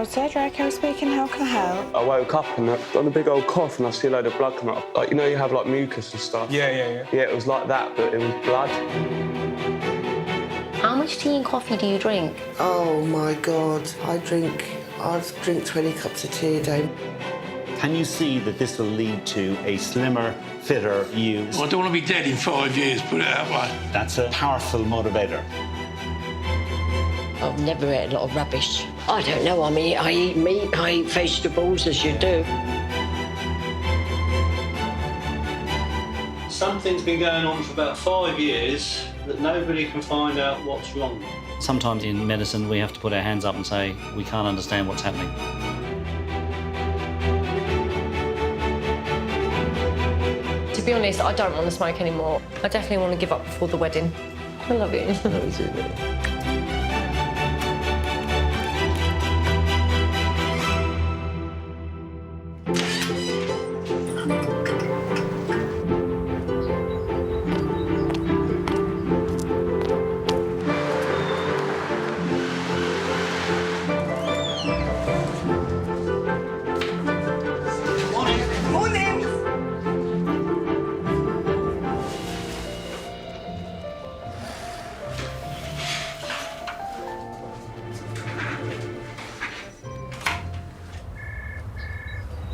Timecodes, Surgery, Echo speaking, how can I help? I woke up and I've done a big old cough and I see a load of blood coming up. Like, you know, you have like mucus and stuff. Yeah. Yeah, it was like that, but it was blood. How much tea and coffee do you drink? Oh my God, I drink 20 cups of tea a day. Can you see that this will lead to a slimmer, fitter you? Well, I don't want to be dead in 5 years, put it that way. That's a powerful motivator. I've never ate a lot of rubbish. I don't know, I mean, I eat meat, I eat vegetables, as you do. Something's been going on for about 5 years that nobody can find out what's wrong. Sometimes in medicine we have to put our hands up and say we can't understand what's happening. To be honest, I don't want to smoke anymore. I definitely want to give up before the wedding. I love it.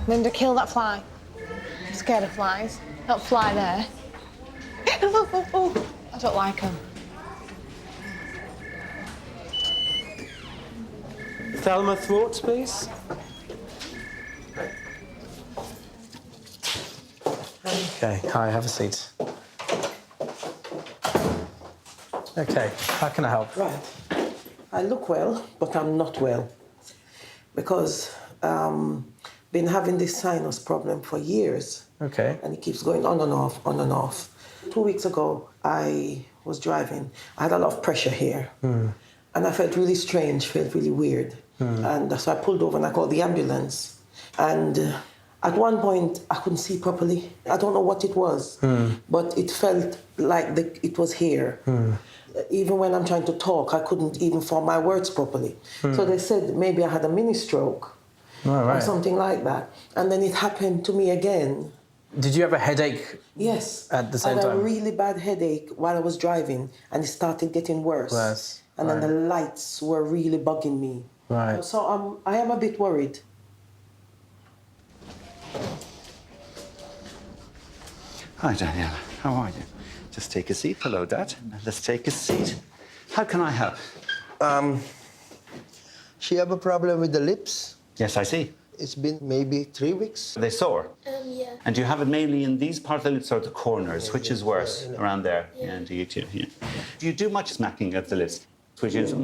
Linda, kill that fly. I'm scared of flies. Don't fly there. I don't like them. Thelma Thwarts, please. Okay, hi, have a seat. Okay, how can I help? Right. I look well, but I'm not well. Because been having this sinus problem for years. Okay. And it keeps going on and off, on and off. 2 weeks ago, I was driving. I had a lot of pressure here. And I felt really strange, felt really weird. And so I pulled over and I called the ambulance. And at one point, I couldn't see properly. I don't know what it was, but it felt like it was here. Even when I'm trying to talk, I couldn't even form my words properly. So they said maybe I had a mini stroke. Or something like that. And then it happened to me again. Did you have a headache? Yes. At the same I had time? a really bad headache while I was driving, and it started getting worse. And then the lights were really bugging me. Right. So I am a bit worried. Hi, Daniela. How are you? Just take a seat. Hello, Dad. Let's take a seat. How can I help? She have a problem with the lips. Yes, I see. It's been maybe 3 weeks. Are they sore? Yeah. And do you have it mainly in these parts of the lips or the corners? Which is worse? Around there? Yeah. Do you do much smacking of the lips? Which is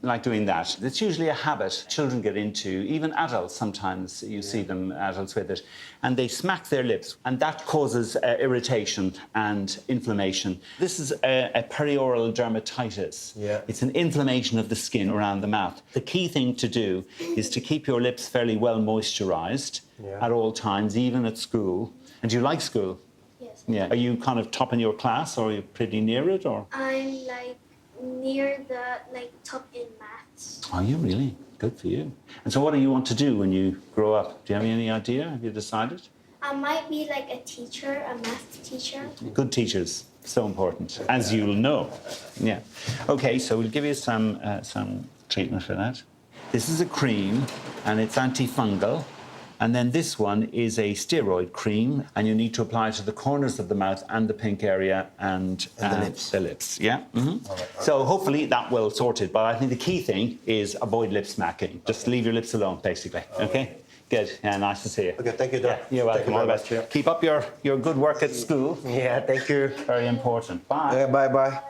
like doing that. It's usually a habit children get into, even adults sometimes, you see them, adults with it, and they smack their lips, and that causes irritation and inflammation. This is a perioral dermatitis. Yeah. It's an inflammation of the skin around the mouth. The key thing to do is to keep your lips fairly well moisturised at all times, even at school. And do you like school? Yes. Yeah. Are you kind of top in your class, or are you pretty near it, or? I'm near the top in maths. Are you really? Good for you. And so what do you want to do when you grow up? Do you have any idea? Have you decided? I might be a teacher, a math teacher. Good teachers, so important, as you'll know. Yeah. Okay, so we'll give you some treatment for that. This is a cream, and it's antifungal. And then this one is a steroid cream, and you need to apply it to the corners of the mouth and the pink area and the lips. The lips, yeah. So hopefully that will sort it. But I think the key thing is avoid lip smacking. Just leave your lips alone, basically. Okay? Good. Yeah, nice to see you. Okay, thank you, Doc. Yeah, you're welcome. All the best. Keep up your good work at school. Yeah, thank you. Very important. Bye. Yeah, bye-bye.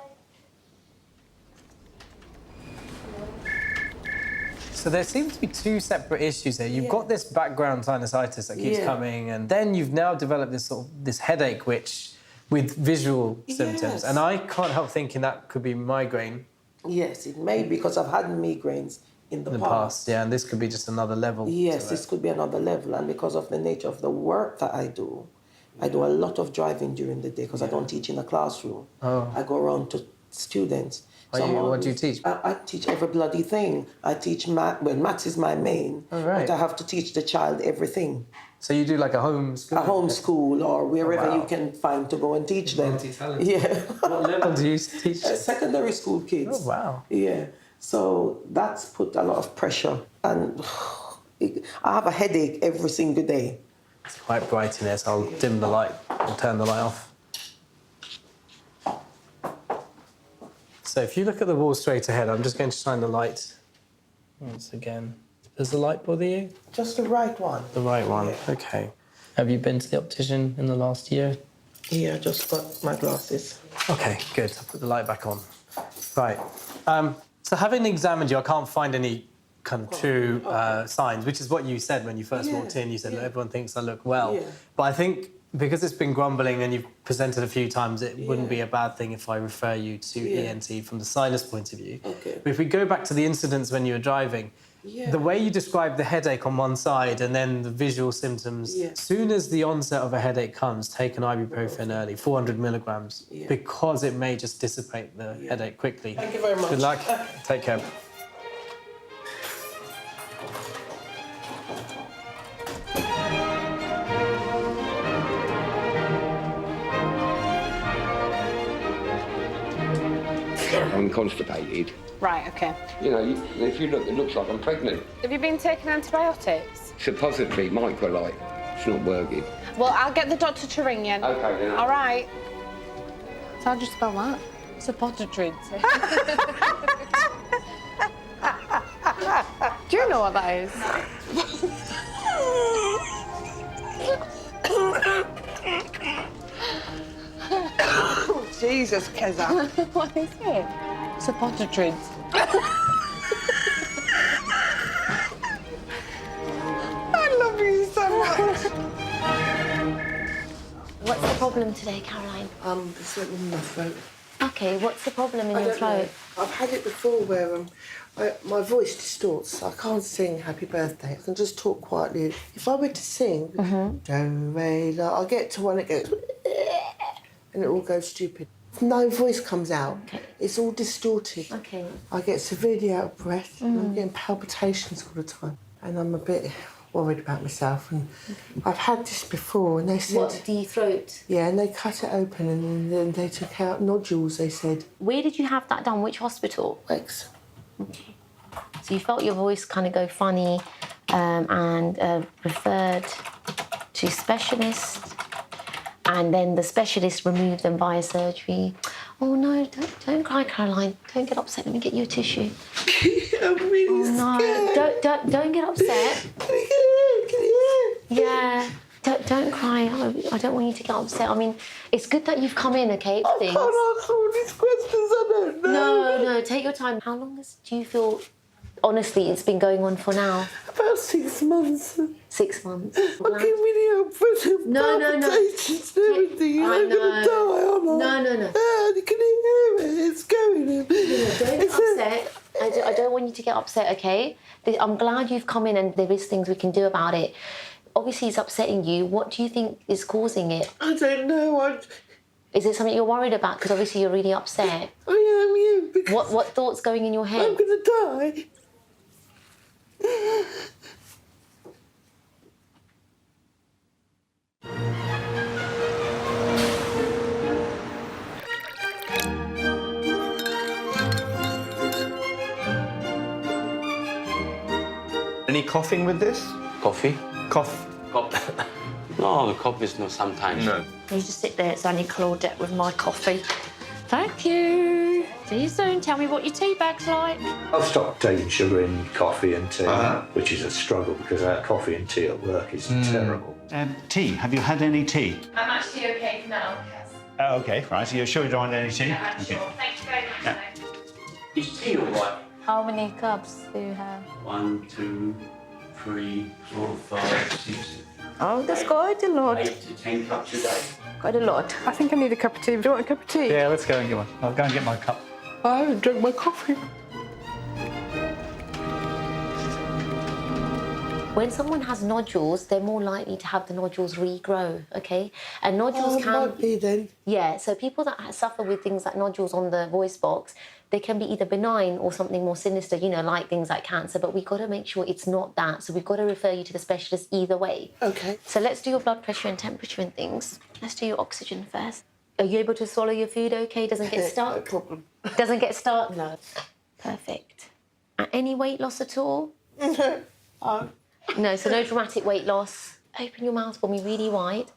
So there seems to be two separate issues here. You've got this background sinusitis that keeps coming, and then you've now developed this headache, which with visual symptoms. And I can't help thinking that could be migraine. Yes, it may, because I've had migraines in the past. Yeah, and this could be just another level. Yes, this could be another level, and because of the nature of the work that I do a lot of driving during the day because I don't teach in a classroom. I go around to students. What do you teach? I teach every bloody thing. I teach math. Well, maths is my main. Oh, right. But I have to teach the child everything. So you do like a homeschool? A homeschool or wherever wow. you can find to go and teach them. Multi-talented. Yeah. What level do you teach? Secondary school kids. Oh, wow. Yeah. So that's put a lot of pressure. And I have a headache every single day. It's quite bright in here, so I'll dim the light and turn the light off. So if you look at the wall straight ahead, I'm just going to shine the light once again. Does the light bother you? Just the right one. The right one, Yeah. okay. Have you been to the optician in the last year? Yeah, I just got my glasses. Okay, good. I'll put the light back on. Right. So having examined you, I can't find any kind of true signs, which is what you said when you first walked in. You said, look, everyone thinks I look well. Yeah. But I think because it's been grumbling and you've presented a few times, it wouldn't be a bad thing if I refer you to ENT from the sinus point of view. Okay. But if we go back to the incidents when you were driving, the way you described the headache on one side and then the visual symptoms, as soon as the onset of a headache comes, take an ibuprofen early, 400 milligrams, because it may just dissipate the headache quickly. Thank you very much. Good luck. Take care. I'm constipated. Right, okay. You know, if you look, it looks like I'm pregnant. Have you been taking antibiotics? Supposedly, microlite. It's not working. Well, I'll get the doctor to ring you. Okay, then. All right. So how'd you spell that? Suppositories. Do you know what that is? Jesus, Keza. What is it? Suppositories. I love you so much. What's the problem today, Caroline? There's something in my throat. Okay, what's the problem in I your don't throat? know. I've had it before where my voice distorts. I can't sing Happy Birthday. I can just talk quietly. If I were to sing, do, re, la, I'll get to one that goes, and it all goes stupid. No voice comes out. Okay. It's all distorted. Okay. I get severely out of breath. And I'm getting palpitations all the time. And I'm a bit worried about myself. And I've had this before, and they said... What, the throat? Yeah, and they cut it open, and then they took out nodules, they said. Where did you have that done? Which hospital? X. Okay. So you felt your voice kind of go funny and referred to specialist, and then the specialist removed them via surgery. Oh no, don't cry, Caroline. Don't get upset. Let me get you a tissue. I'm really scared. Don't get upset. Yeah. Don't cry. I don't want you to get upset. I mean, it's good that you've come in, okay? I can't answer all these questions, I don't know. No, take your time. How long do you feel, honestly, it's been going on for now? About 6 months. 6 months. I get really upset. No. Palpitations and everything. I'm going to die, aren't I? No. You can hear it. It's going in. Don't get upset. I don't want you to get upset, okay? I'm glad you've come in and there is things we can do about it. Obviously, it's upsetting you. What do you think is causing it? I don't know. Is it something you're worried about? Because obviously you're really upset. I am, yeah. Because What thoughts going in your head? I'm going to die. Any coughing with this? Coffee? Cough. No, the coffee is not sometimes. No. You just sit there, it's only Claudette with my coffee. Thank you. See you soon. Tell me what your tea bag's like. I've stopped taking sugar in coffee and tea, which is a struggle because coffee and tea at work is terrible. Tea. Have you had any tea? I'm actually okay for now. Okay, right. Are you sure you don't want any tea? Yeah, Okay. sure. Thank you very much. Is tea all right? How many cups do you have? 1, 2, 3, 4, 5, 6. Oh, that's quite a lot. 8 to 10 cups a day. Quite a lot. I think I need a cup of tea. Do you want a cup of tea? Yeah, let's go and get one. I'll go and get my cup. I haven't drunk my coffee. When someone has nodules, they're more likely to have the nodules regrow, okay? And nodules can... might be then. Yeah, so people that suffer with things like nodules on the voice box, they can be either benign or something more sinister, you know, like things like cancer, but we've got to make sure it's not that. So we've got to refer you to the specialist either way. Okay. So let's do your blood pressure and temperature and things. Let's do your oxygen first. Are you able to swallow your food okay? Doesn't get stuck? No problem. Doesn't get stuck? No. Perfect. Any weight loss at all? Oh. No, so no dramatic weight loss. Open your mouth for me really wide.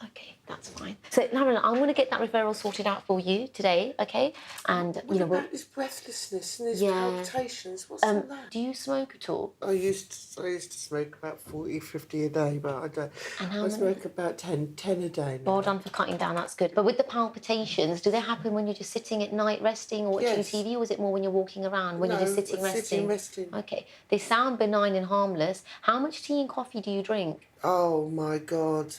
Okay, that's fine. So, Marilyn, I'm going to get that referral sorted out for you today, okay? And, What about this breathlessness and these palpitations? What's all that? Do you smoke at all? I used to smoke about 40, 50 a day, but I don't. And how I many? smoke about 10 a day now. Well done for cutting down, that's good. But with the palpitations, do they happen when you're just sitting at night resting or watching Yes. TV, or is it more when you're walking around, when you're just sitting resting? Okay. They sound benign and harmless. How much tea and coffee do you drink? Oh, my God.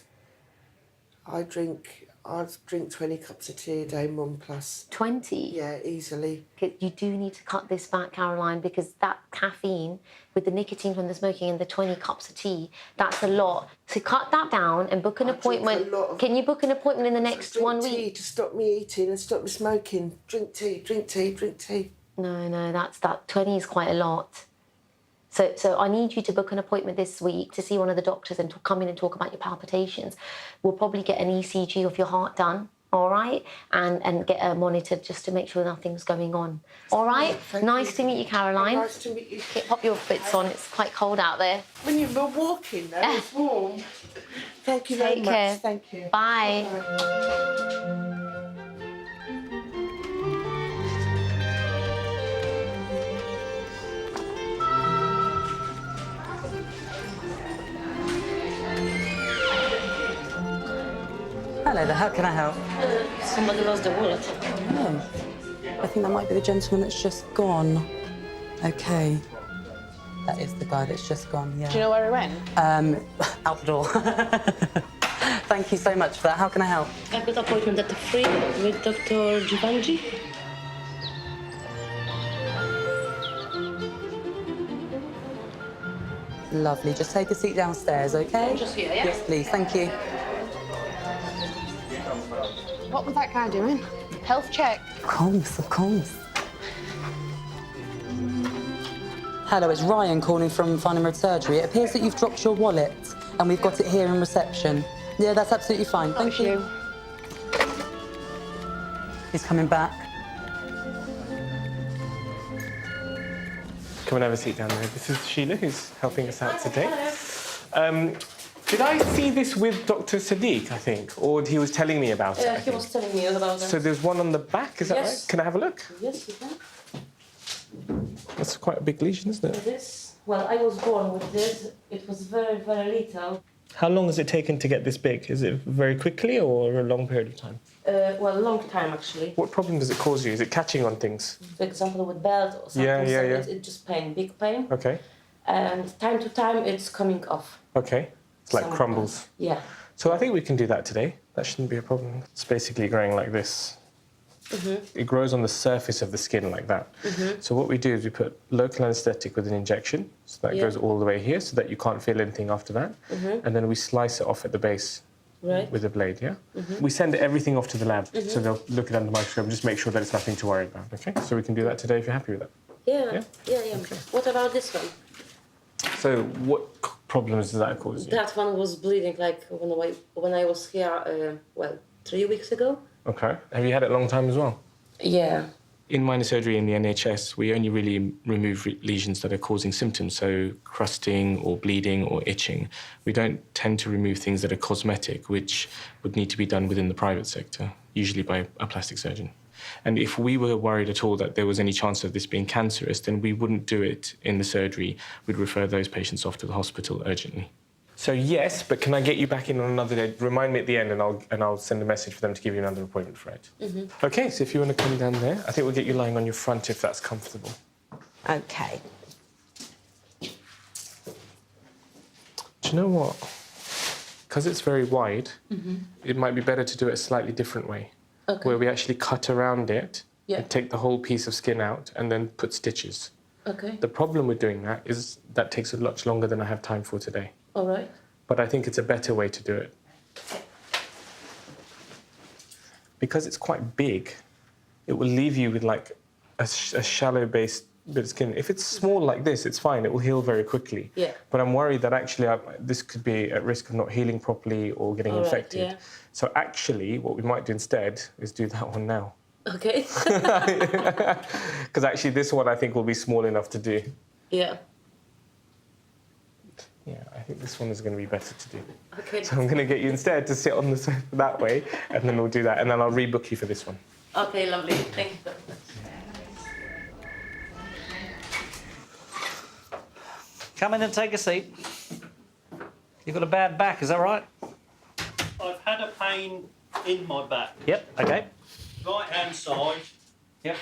I'd drink 20 cups of tea a day, Mum, plus. 20? Yeah, easily. You do need to cut this back, Caroline, because that caffeine with the nicotine from the smoking and the 20 cups of tea, that's a lot. So cut that down and book an appointment. Can you book an appointment in the next 1 week? Tea to stop me eating and stop me smoking. Drink tea, drink tea, drink tea. No, that 20 is quite a lot. So I need you to book an appointment this week to see one of the doctors and come in and talk about your palpitations. We'll probably get an ECG of your heart done, all right? And get a monitored just to make sure nothing's going on. All right? Nice to meet you, Caroline. Nice to meet you. Pop your bits on. It's quite cold out there. When you were walking, though, it's warm. Thank you very Take care. much. Thank you. Bye. Hello there, how can I help? Somebody lost the wallet. Oh, I think that might be the gentleman that's just gone. Okay. That is the guy that's just gone, yeah. Do you know where he went? Out the door. Thank you so much for that. How can I help? I've got appointment at 3 with Dr. Givenchy. Lovely. Just take a seat downstairs, okay? Just here, yeah? Yes, please. Thank you. What was that guy doing? Health check. Of course. Hello, it's Ryan calling from Farnham Road Surgery. It appears that you've dropped your wallet and we've got it here in reception. Yeah, that's absolutely fine. Thank you. He's coming back. Come and have a seat down there. This is Sheila, who's helping us out today. Did I see this with Dr. Sadiq, I think? Or he was telling me about it? I He think. was telling me about that. So there's one on the back, is that Yes. right? Can I have a look? Yes, you can. That's quite a big lesion, isn't it? This, well, I was born with this. It was very, very little. How long has it taken to get this big? Is it very quickly or a long period of time? Well, a long time, actually. What problem does it cause you? Is it catching on things? For example, with belt or something. Yeah. It's just pain, big pain. Okay. And time to time, it's coming off. Okay. It's like Some- crumbles. Yeah. So I think we can do that today. That shouldn't be a problem. It's basically growing like this. It grows on the surface of the skin like that. So what we do is we put local anaesthetic with an injection, so that goes all the way here, so that you can't feel anything after that. And then we slice it off at the base with a blade, yeah? We send everything off to the lab, so they'll look at it under the microscope and just make sure that it's nothing to worry about, okay? So we can do that today if you're happy with that. Yeah. What about this one? So what problems does that cause you? That one was bleeding, like when I was here, 3 weeks ago. Okay. Have you had it a long time as well? Yeah. In minor surgery in the NHS, we only really remove lesions that are causing symptoms, so crusting or bleeding or itching. We don't tend to remove things that are cosmetic, which would need to be done within the private sector, usually by a plastic surgeon. And if we were worried at all that there was any chance of this being cancerous, then we wouldn't do it in the surgery. We'd refer those patients off to the hospital urgently. So yes, but can I get you back in on another day? Remind me at the end and I'll send a message for them to give you another appointment for it. Okay, so if you want to come down there, I think we'll get you lying on your front if that's comfortable. Okay. Do you know what? Because it's very wide, it might be better to do it a slightly different way. Okay. Where we actually cut around it Yeah. and take the whole piece of skin out and then put stitches. Okay. The problem with doing that is that takes much longer than I have time for today. All right. But I think it's a better way to do it. Because it's quite big, it will leave you with like a shallow base bit of skin. If it's small like this, it's fine. It will heal very quickly. Yeah. But I'm worried that actually this could be at risk of not healing properly or getting All right, infected. yeah. So actually, what we might do instead is do that one now. Okay. Because actually, this one I think will be small enough to do. Yeah. Yeah, I think this one is going to be better to do. Okay. So I'm going to get you instead to sit on the sofa that way, and then we'll do that, and then I'll rebook you for this one. Okay, lovely. Thank you so much. Come in and take a seat. You've got a bad back, is that right? I've had a pain in my back. Yep, okay. Right hand side. Yep.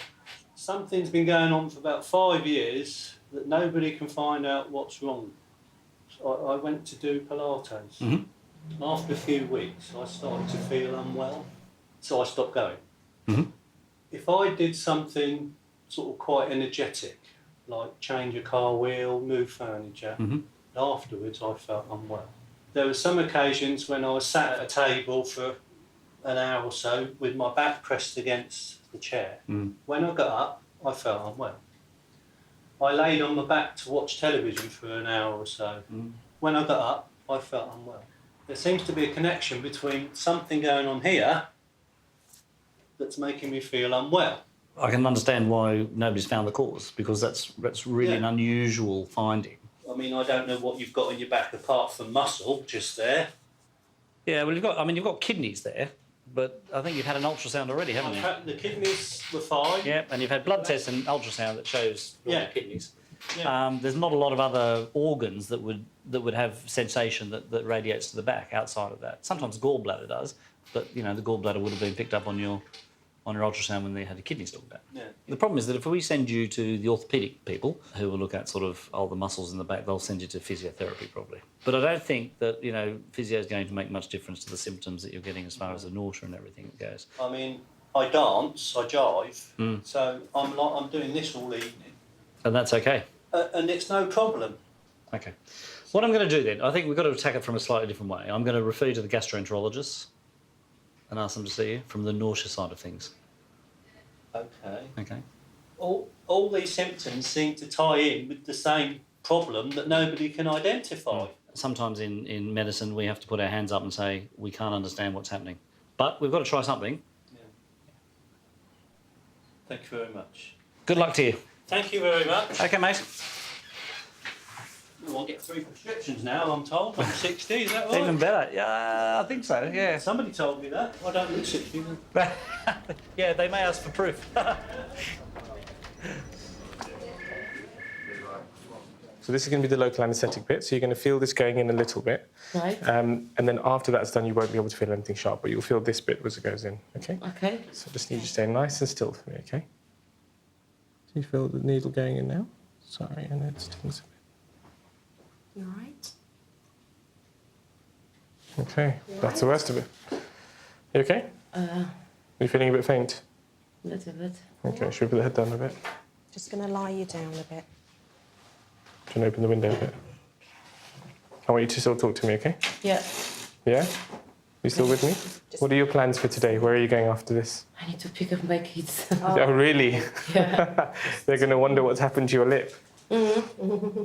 Something's been going on for about 5 years that nobody can find out what's wrong. So I went to do Pilates. Mm-hmm. After a few weeks, I started to feel unwell, so I stopped going. Mm-hmm. If I did something sort of quite energetic, like change a car wheel, move furniture, Mm-hmm. afterwards I felt unwell. There were some occasions when I was sat at a table for an hour or so with my back pressed against the chair. Mm. When I got up, I felt unwell. I laid on my back to watch television for an hour or so. Mm. When I got up, I felt unwell. There seems to be a connection between something going on here that's making me feel unwell. I can understand why nobody's found the cause, because that's really an unusual finding. I mean, I don't know what you've got in your back apart from muscle just there. Yeah, well, you've got kidneys there, but I think you've had an ultrasound already, haven't you? The kidneys were fine. Yeah, and you've had blood tests and ultrasound that shows your kidneys. Yeah. There's not a lot of other organs that would have sensation that radiates to the back outside of that. Sometimes gallbladder does, but the gallbladder would have been picked up on your ultrasound when they had the kidneys looked at. Yeah. The problem is that if we send you to the orthopaedic people who will look at sort of all the muscles in the back, they'll send you to physiotherapy probably. But I don't think that physio is going to make much difference to the symptoms that you're getting as far as the nausea and everything goes. I mean, I dance, I jive, so I'm doing this all evening. And that's okay. And it's no problem. Okay. What I'm going to do then, I think we've got to attack it from a slightly different way. I'm going to refer you to the gastroenterologists and ask them to see you from the nausea side of things. Okay. Okay. All these symptoms seem to tie in with the same problem that nobody can identify. Sometimes in medicine we have to put our hands up and say we can't understand what's happening. But we've got to try something. Yeah. Thank you very much. Good luck to you. Thank you very much. Okay, mate. I'll get 3 prescriptions now, I'm told. I'm 60, is that right? Even better. Yeah, I think so, yeah. Somebody told me that. I don't look 60. Yeah, they may ask for proof. So this is going to be the local anaesthetic bit, so you're going to feel this going in a little bit. Right. And then after that's done, you won't be able to feel anything sharp, but you'll feel this bit as it goes in, okay? Okay. So just need you to stay nice and still for me, okay? Do you feel the needle going in now? Sorry, I know it stings a bit. You all right? Okay, that's the worst of it. You okay? Are you feeling a bit faint? A little bit. Okay, should we put the head down a bit? Just going to lie you down a bit. Do you want to open the window a bit? I want you to still talk to me, okay? Yeah. Yeah? You still with me? What are your plans for today? Where are you going after this? I need to pick up my kids. Oh, really? Yeah. They're going to wonder what's happened to your lip. Mm-hmm.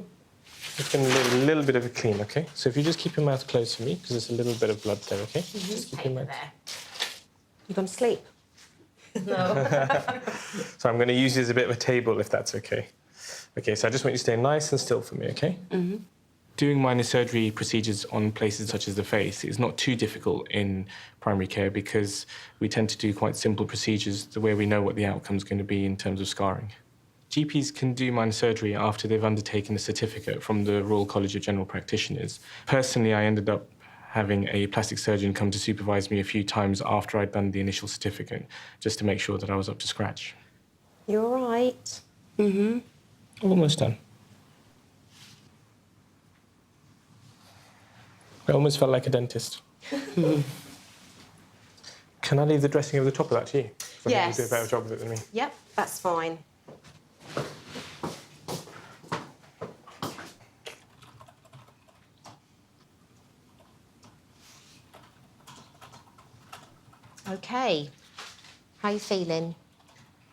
Just going to a little bit of a clean, okay? So if you just keep your mouth closed for me, because there's a little bit of blood there, okay? Just keep your mouth. You going to sleep? No. So I'm going to use you as a bit of a table, if that's okay. Okay, so I just want you to stay nice and still for me, okay? Mm-hmm. Doing minor surgery procedures on places such as the face is not too difficult in primary care because we tend to do quite simple procedures the way we know what the outcome's going to be in terms of scarring. GPs can do minor surgery after they've undertaken a certificate from the Royal College of General Practitioners. Personally, I ended up having a plastic surgeon come to supervise me a few times after I'd done the initial certificate, just to make sure that I was up to scratch. You all right? Mm-hmm. Almost done. I almost felt like a dentist. Can I leave the dressing over the top of that to you? I think you do a better job of it than me. Yep, that's fine. Okay. How are you feeling?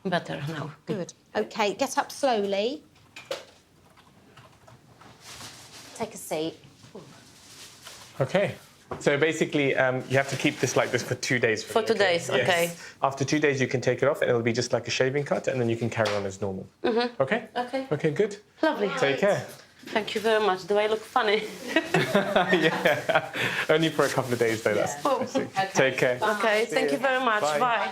Better now. Good. Okay, get up slowly. Take a seat. Okay. So basically, you have to keep this like this for 2 days. For 2 days, Yes. okay. After 2 days, you can take it off, and it'll be just like a shaving cut, and then you can carry on as normal. Mm-hmm. Okay? Okay. Okay, good. Lovely. Take care. Thank you very much. Do I look funny? Yeah. Only for a couple of days, though. That's basic. Okay. Take care. Okay, thank you very much. Bye. Bye.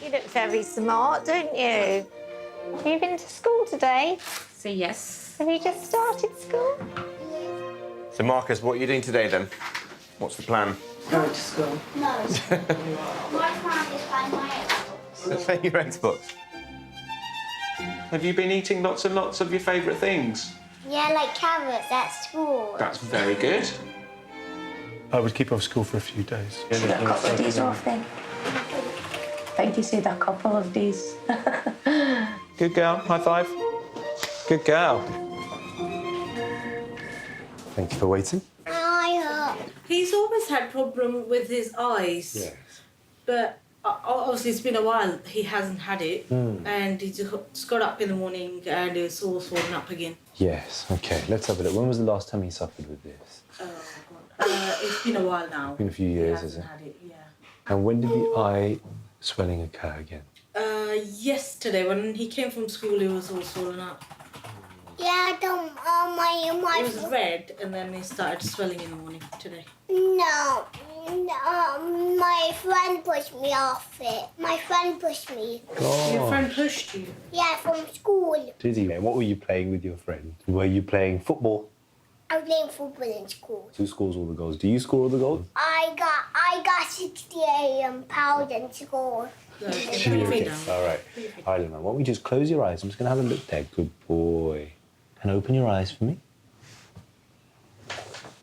You look very smart, don't you? Have you been to school today? So yes. Have you just started school? So Marcus, what are you doing today then? What's the plan? Going to school. No. My plan is by my Xbox. Play your Xbox. Have you been eating lots and lots of your favourite things? Yeah, like carrots at school. That's very good. I would keep off school for a few days. See that couple of days off then. Thank you, see that couple of days. Good girl. High five. Good girl. Thank you for waiting. He's always had problem with his eyes. Yes. But obviously it's been a while he hasn't had it. And he just got up in the morning and it's all swollen up again. Yes, okay, let's have a look. When was the last time he suffered with this? It's been a while now. It's been a few years, is it? Had it, yeah. And when did the eye swelling occur again? Yesterday when he came from school, it was all swollen up. Yeah, my It was red and then it started swelling in the morning today. No, my friend pushed me off it. My friend pushed me. Your friend pushed you? Yeah, from school. Did he? And what were you playing with your friend? Were you playing football? I was playing football in school. Who scores all the goals? Do you score all the goals? I got 68 pounds in school. Yes. All right. All right, Luna, why don't we just close your eyes? I'm just going to have a look there. Good boy. And open your eyes for me.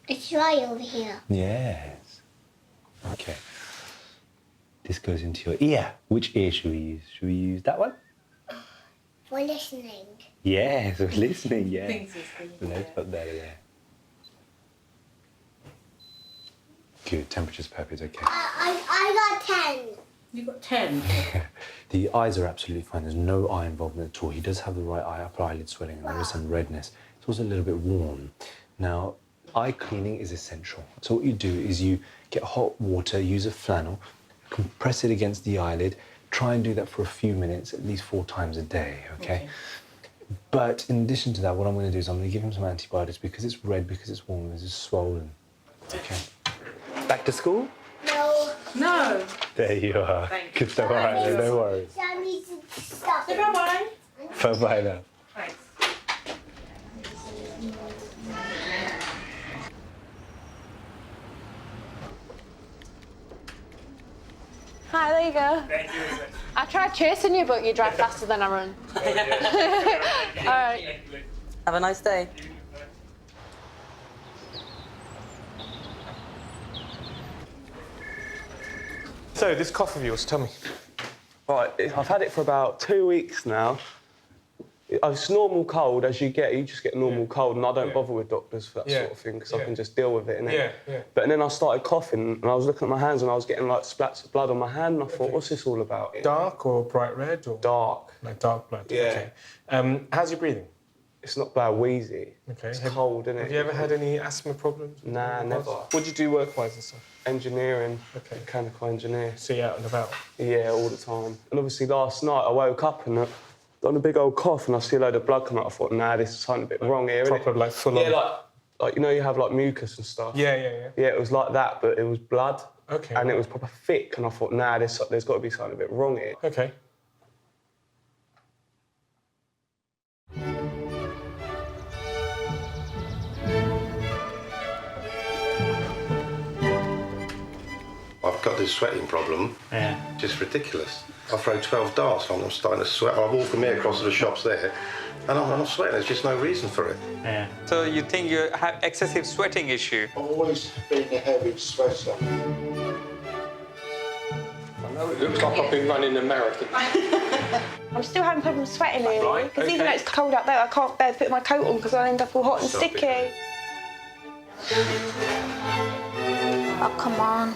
It's right over here. Yes. Okay. This goes into your ear. Which ear should we use? Should we use that one? For listening. Yes, we're listening, yeah. Thanks, sister. Let's put that there. Good, temperature's perfect, okay. I got 10. You got 10? The eyes are absolutely fine. There's no eye involvement at all. He does have the right eye, upper eyelid swelling, and there is some redness. It's also a little bit warm. Now, eye cleaning is essential. So what you do is you get hot water, use a flannel, compress it against the eyelid, try and do that for a few minutes, at least 4 times a day, okay? But in addition to that, what I'm going to do is I'm going to give him some antibiotics because it's red, because it's warm, because it's swollen. Okay. Back to school? No. No. There you are. Good stuff. All right, then, no worries. So I need to stop. Say bye-bye. Bye-bye now. Thanks. Hi, there you go. Thank you. I tried chasing you, but you drive faster than I run. All right. Have a nice day. So, this cough of yours, tell me. Right, I've had it for about 2 weeks now. It's normal cold, as you just get normal cold, and I don't bother with doctors for that sort of thing, because I can just deal with it, innit? But then I started coughing, and I was looking at my hands, and I was getting, like, splats of blood on my hand, and I thought, what's this all about? Dark or bright red? Or dark. Like dark blood? Yeah. Okay. How's your breathing? It's not bad, wheezy. Okay. It's cold, innit? Have you ever had any asthma problems? Nah, never. What do you do work-wise and stuff? Engineering, mechanical engineer. So you're out and about? Yeah, all the time. And obviously last night I woke up and got a big old cough and I see a load of blood coming out. I thought, nah, this is something a bit wrong here, proper, innit? like, full on? Yeah, like, you know you have, like, mucus and stuff? Yeah. Yeah, it was like that, but it was blood. Okay. And it was proper thick, and I thought, nah, there's got to be something a bit wrong here. Okay. I've got this sweating problem. Yeah. Just ridiculous. I throw 12 darts and I'm starting to sweat. I walk from here across to the shops there and I'm not sweating. There's just no reason for it. Yeah. So you think you have excessive sweating issue? I've always been a heavy sweater. I know It looks like I've been running a marathon. I'm still having problems sweating really, because even though it's cold out there, I can't bear to put my coat on because I end up all hot and sticky. Oh, come on.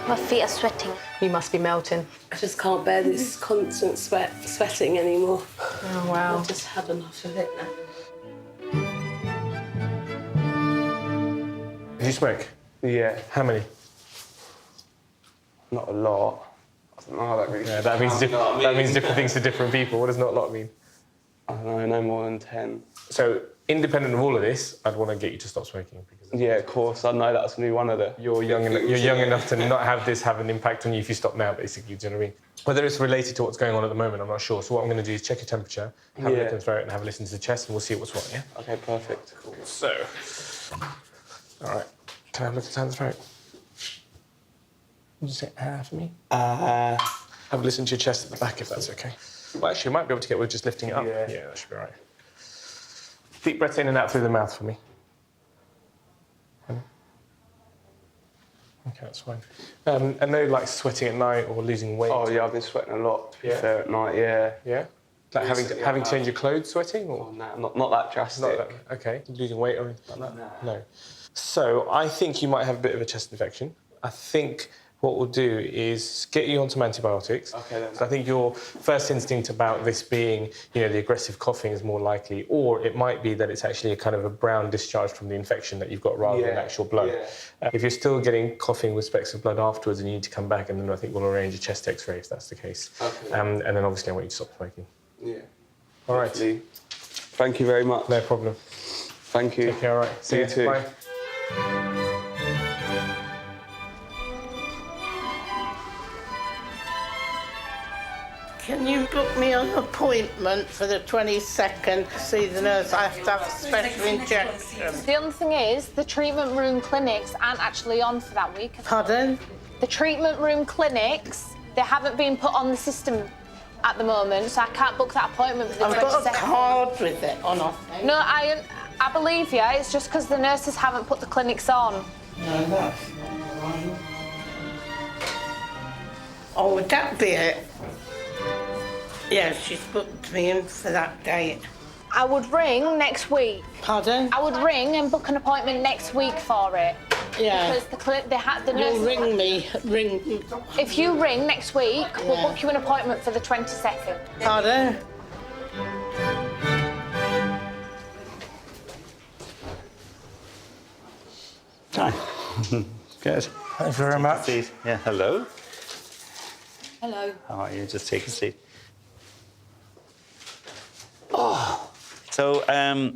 My feet are sweating. You must be melting. I just can't bear this constant sweating anymore. Oh, wow. I've just had enough of it now. Do you smoke? Yeah. How many? Not a lot. I don't know how that really... Yeah, that means, that means different things to different people. What does not a lot mean? I don't know, no more than 10. So, independent of all of this, I'd want to get you to stop smoking. Because yeah, of course. I know that's going to be one of the... You're young enough to not have this have an impact on you if you stop now, basically. Do you know what I mean? Whether it's related to what's going on at the moment, I'm not sure. So what I'm going to do is check your temperature, have a look at the throat, and have a listen to the chest, and we'll see what's what, yeah? OK, perfect. Cool. So... All right. Can I have a look at the throat? Would you say for me? Have a listen to your chest at the back, if that's OK. Well, actually, you might be able to get with just lifting it up. Yeah, that should be all right. Deep breath in and out through the mouth for me. OK, that's fine. And no, like, sweating at night or losing weight? Oh, yeah, I've been sweating a lot, to be fair, at night, yeah. Yeah? Like having to change your clothes sweating? Or? Oh, no, not that drastic. Not that, OK. Losing weight or anything like that? No. So I think you might have a bit of a chest infection. I think what we'll do is get you on some antibiotics. OK, then. So I think your first instinct about this being, you know, the aggressive coughing is more likely, or it might be that it's actually a kind of a brown discharge from the infection that you've got rather than actual blood. Yeah. If you're still getting coughing with specks of blood afterwards and you need to come back, and then I think we'll arrange a chest X-ray if that's the case. Okay. And then obviously I want you to stop smoking. Yeah. All right. Hopefully. Thank you very much. No problem. Thank you. Take care, all right. See you too. Bye. Can you book me an appointment for the 22nd to see the nurse? I have to have a special injection. The other thing is, the treatment room clinics aren't actually on for that week. Pardon? The treatment room clinics, they haven't been put on the system at the moment, so I can't book that appointment for the 22nd. I've got a card with it on offer. No, I believe you. It's just because the nurses haven't put the clinics on. No, that's not right. Oh, would that be it? Yeah, she's booked me in for that date. I would ring next week. Pardon? I would ring and book an appointment next week for it. Yeah. Because the nurse. You'll ring me. If you ring next week, we'll book you an appointment for the 22nd. Pardon? Hi. Good. Thanks very much. Yeah, hello. Hello. How are you? Just take a seat. Oh. So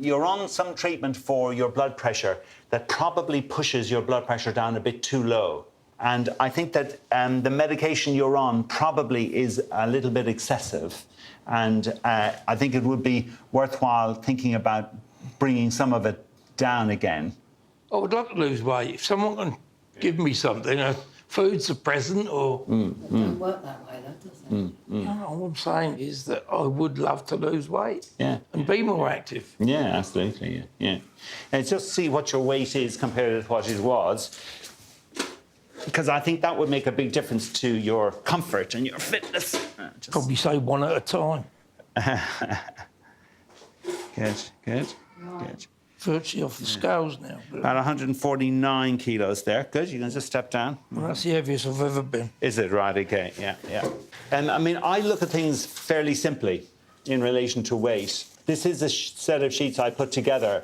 you're on some treatment for your blood pressure that probably pushes your blood pressure down a bit too low. And I think that the medication you're on probably is a little bit excessive. And I think it would be worthwhile thinking about bringing some of it down again. I would like to lose weight. If someone can give me something, food's a present or... It doesn't work that way, though, does it? No, all I'm saying is that I would love to lose weight. Yeah. And be more active. Yeah, absolutely, yeah. And just see what your weight is compared to what it was, because I think that would make a big difference to your comfort and your fitness. Probably say one at a time. Good. Virtually off the scales now. About 149 kilos there. Good, you can just step down. Well, that's the heaviest I've ever been. Is it? Right, OK, yeah. And I mean, I look at things fairly simply in relation to weight. This is a set of sheets I put together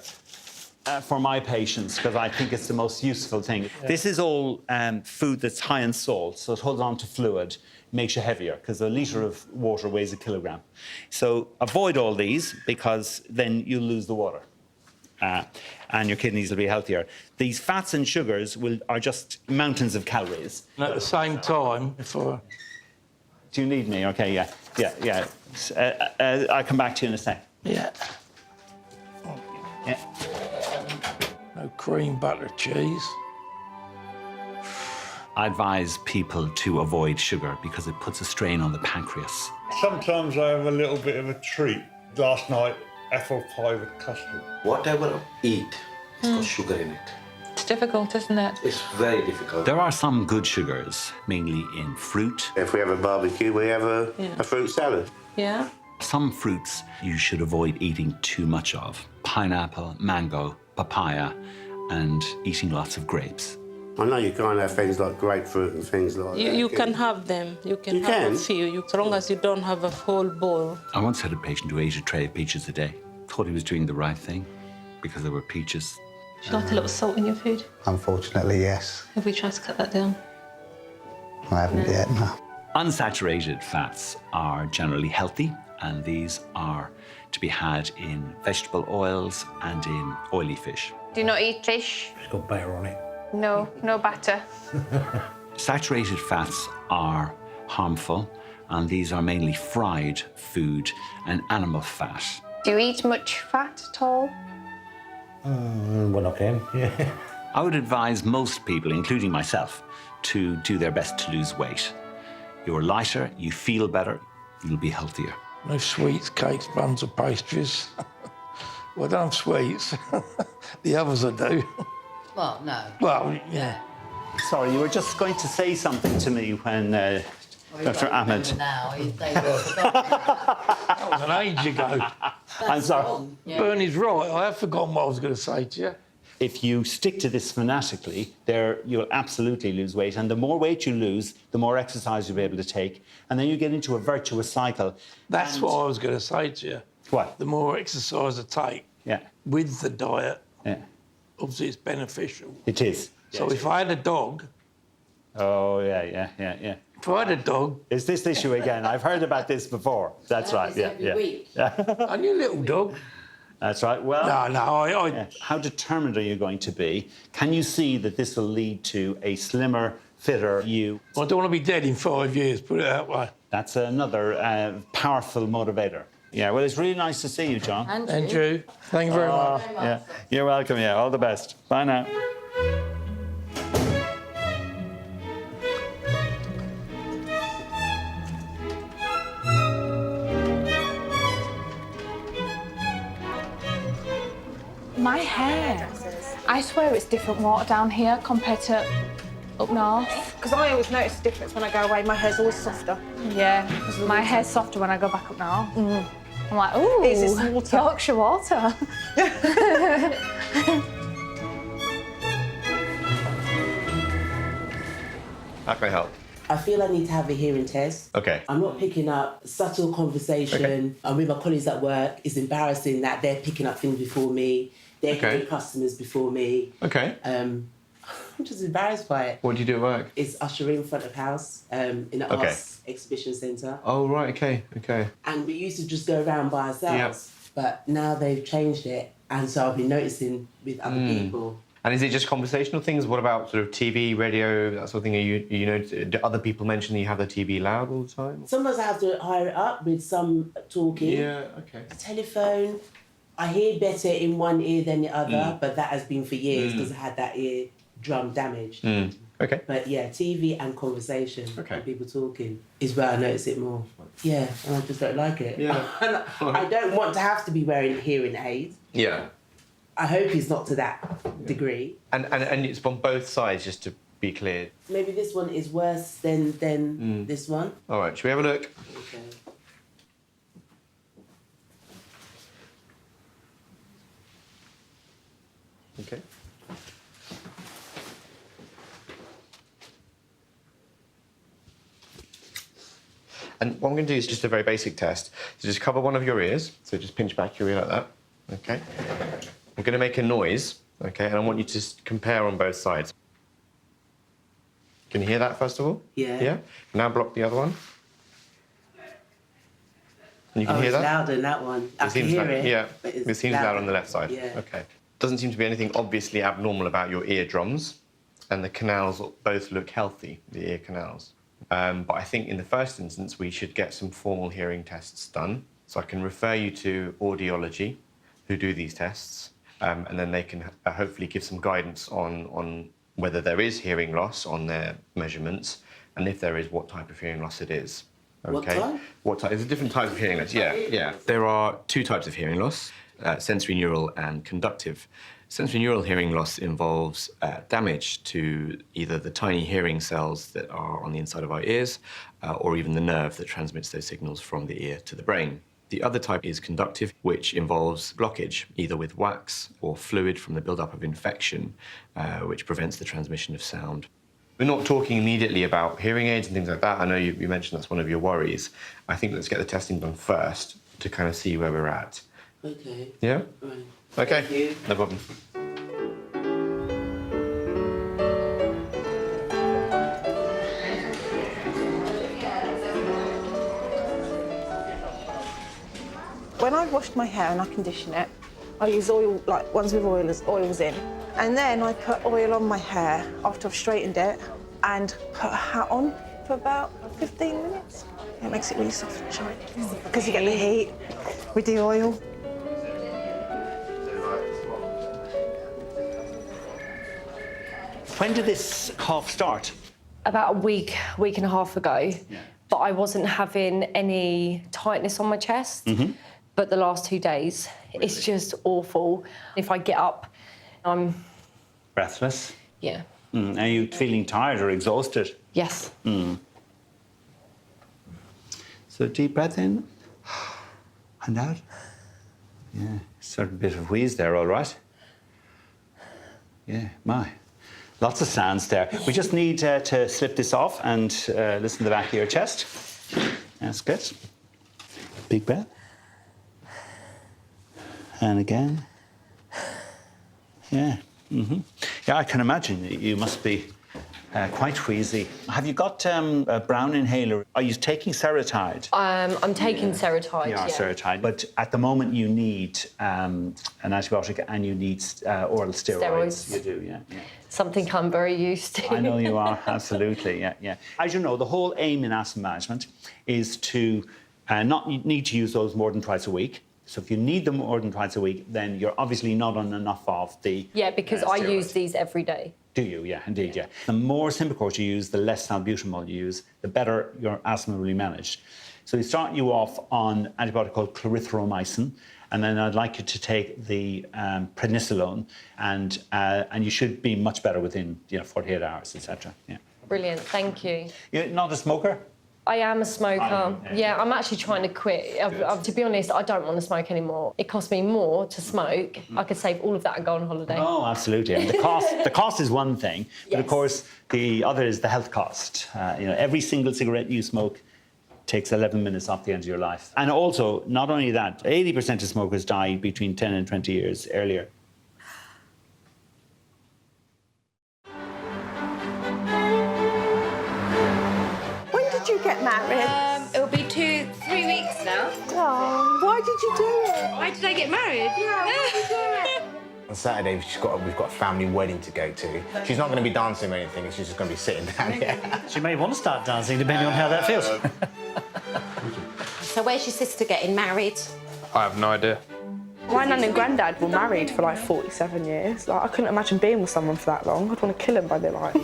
for my patients because I think it's the most useful thing. Yeah. This is all food that's high in salt, so it holds on to fluid, makes you heavier because a litre of water weighs a kilogram. So avoid all these because then you'll lose the water. And your kidneys will be healthier. These fats and sugars are just mountains of calories. And at the same time, Do you need me? OK, yeah. I'll come back to you in a sec. Yeah. No cream, butter, cheese. I advise people to avoid sugar because it puts a strain on the pancreas. Sometimes I have a little bit of a treat. Last night, apple pie with custard. Whatever I eat, it's got sugar in it. difficult, isn't it? It's very difficult. There are some good sugars, mainly in fruit. If we have a barbecue, we have a fruit salad. Yeah. Some fruits you should avoid eating too much of. Pineapple, mango, papaya, and eating lots of grapes. I know you can't have things like grapefruit and things like that. You can have them. You can You have can? a few, as long as you don't have a whole bowl. I once had a patient who ate a tray of peaches a day. Thought he was doing the right thing because there were peaches. Do you like a little salt in your food? Unfortunately, yes. Have we tried to cut that down? I haven't yet, no. Unsaturated fats are generally healthy, and these are to be had in vegetable oils and in oily fish. Do you not eat fish? It's got butter on it. No, no batter. Saturated fats are harmful, and these are mainly fried food and animal fat. Do you eat much fat at all? When I can, yeah. I would advise most people, including myself, to do their best to lose weight. You're lighter, you feel better, you'll be healthier. No sweets, cakes, buns or pastries. Well, I don't have sweets. The others I do. Well, no. Well, yeah. Sorry, you were just going to say something to me when Dr. Ahmed... Now, That was an age ago. I'm sorry. Bernie's right. I have forgotten what I was going to say to you. If you stick to this fanatically, you'll absolutely lose weight. And the more weight you lose, the more exercise you'll be able to take. And then you get into a virtuous cycle. That's what I was going to say to you. What? The more exercise I take with the diet, obviously it's beneficial. It is. So if I had a dog... Oh, yeah. If I had a dog... Is this issue again? I've heard about this before. That's right, yeah. And your little dog. That's right. Well, I how determined are you going to be? Can you see that this will lead to a slimmer, fitter you? I don't want to be dead in 5 years, put it that way. That's another powerful motivator. Yeah, well, it's really nice to see you, John. And you. Thank you very much. Yeah, you're welcome. Yeah, all the best. Bye now. My hair. I swear it's different water down here compared to up north. Because I always notice the difference when I go away. My hair's always softer. Yeah, my hair's softer when I go back up north. I'm like, ooh, Is this water? Yorkshire water. How can I help? I feel I need to have a hearing test. Okay. I'm not picking up subtle conversation. I'm with my colleagues at work. It's embarrassing that they're picking up things before me. They're hitting customers before me. Okay. I'm just embarrassed by it. What do you do at work? It's ushering front of house in an arts exhibition centre. Oh, right, okay. And we used to just go around by ourselves. But now they've changed it. And so I've been noticing with other people. And is it just conversational things? What about sort of TV, radio, that sort of thing? Do other people mention that you have the TV loud all the time? Sometimes I have to hire it up with some talking. Yeah, okay. The telephone. I hear better in one ear than the other, but that has been for years because I had that ear drum damaged. Okay. But yeah, TV and conversation and people talking is where I notice it more. Yeah, and I just don't like it. Yeah. I don't want to have to be wearing hearing aids. Yeah. I hope it's not to that degree. And it's on both sides, just to be clear. Maybe this one is worse than this one. All right, should we have a look? Okay. Okay. And what I'm going to do is just a very basic test. So just cover one of your ears. So just pinch back your ear like that. Okay. I'm going to make a noise. Okay, and I want you to compare on both sides. Can you hear that first of all? Yeah. Yeah. Now block the other one. And you can hear it's that? louder than that one. I can seems hear like, it. Yeah. but it's It seems loud on the left side. Yeah. Okay. Doesn't seem to be anything obviously abnormal about your eardrums, and the canals both look healthy, the ear canals. But I think in the first instance, we should get some formal hearing tests done. So I can refer you to audiology, who do these tests, and then they can hopefully give some guidance on whether there is hearing loss on their measurements, and if there is, what type of hearing loss it is. What type? What type? There's different types of hearing loss. Yeah. There are two types of hearing loss. sensorineural and conductive. Sensorineural hearing loss involves damage to either the tiny hearing cells that are on the inside of our ears or even the nerve that transmits those signals from the ear to the brain. The other type is conductive, which involves blockage, either with wax or fluid from the buildup of infection, which prevents the transmission of sound. We're not talking immediately about hearing aids and things like that. I know you mentioned that's one of your worries. I think let's get the testing done first to kind of see where we're at. Okay. Yeah? Right. Okay, Thank you. no problem. When I washed my hair and I condition it, I use oil, like ones with oils in. And then I put oil on my hair after I've straightened it and put a hat on for about 15 minutes. It makes it really soft and shiny because you get the heat with the oil. When did this cough start? About a week and a half ago. Yeah. But I wasn't having any tightness on my chest. Mm-hmm. But the last 2 days, really? It's just awful. If I get up, I'm... Breathless? Yeah. Are you feeling tired or exhausted? Yes. So deep breath in and out. Yeah, certain bit of wheeze there, all right. Yeah, my. Lots of sounds there. We just need to slip this off and listen to the back of your chest. That's good. Big breath. And again. Yeah. Yeah, I can imagine you must be quite wheezy. Have you got a brown inhaler? Are you taking Seretide? I'm taking Seretide, Yeah, Seretide. But at the moment you need an antibiotic and you need oral steroids. You do, yeah. Something I'm very used to. I know you are, absolutely, yeah. As you know, the whole aim in asthma management is to not need to use those more than twice a week. So if you need them more than twice a week, then you're obviously not on enough of the Yeah, because I use these every day. Do you? Yeah, indeed, yeah. The more Symbicort you use, the less salbutamol you use, the better your asthma will be managed. So we start you off on an antibiotic called clarithromycin, and then I'd like you to take the prednisolone, and you should be much better within 48 hours, etc. Yeah. Brilliant, thank you. You're not a smoker? I am a smoker. Yeah, I'm actually trying to quit. To be honest, I don't want to smoke anymore. It costs me more to smoke. I could save all of that and go on holiday. Oh, absolutely. And the cost is one thing, but of course the other is the health cost. Every single cigarette you smoke takes 11 minutes off the end of your life. And also, not only that, 80% of smokers die between 10 and 20 years earlier. You get married? It'll be 2-3 weeks now. Oh, why did you do it? Why did I get married? Yeah, why did you do it? On Saturday, we've got a family wedding to go to. She's not going to be dancing or anything, she's just going to be sitting down here. She may want to start dancing, depending on how that feels. So where's your sister getting married? I have no idea. My nan and granddad were married for like 47 years. Like, I couldn't imagine being with someone for that long. I'd want to kill him by the like.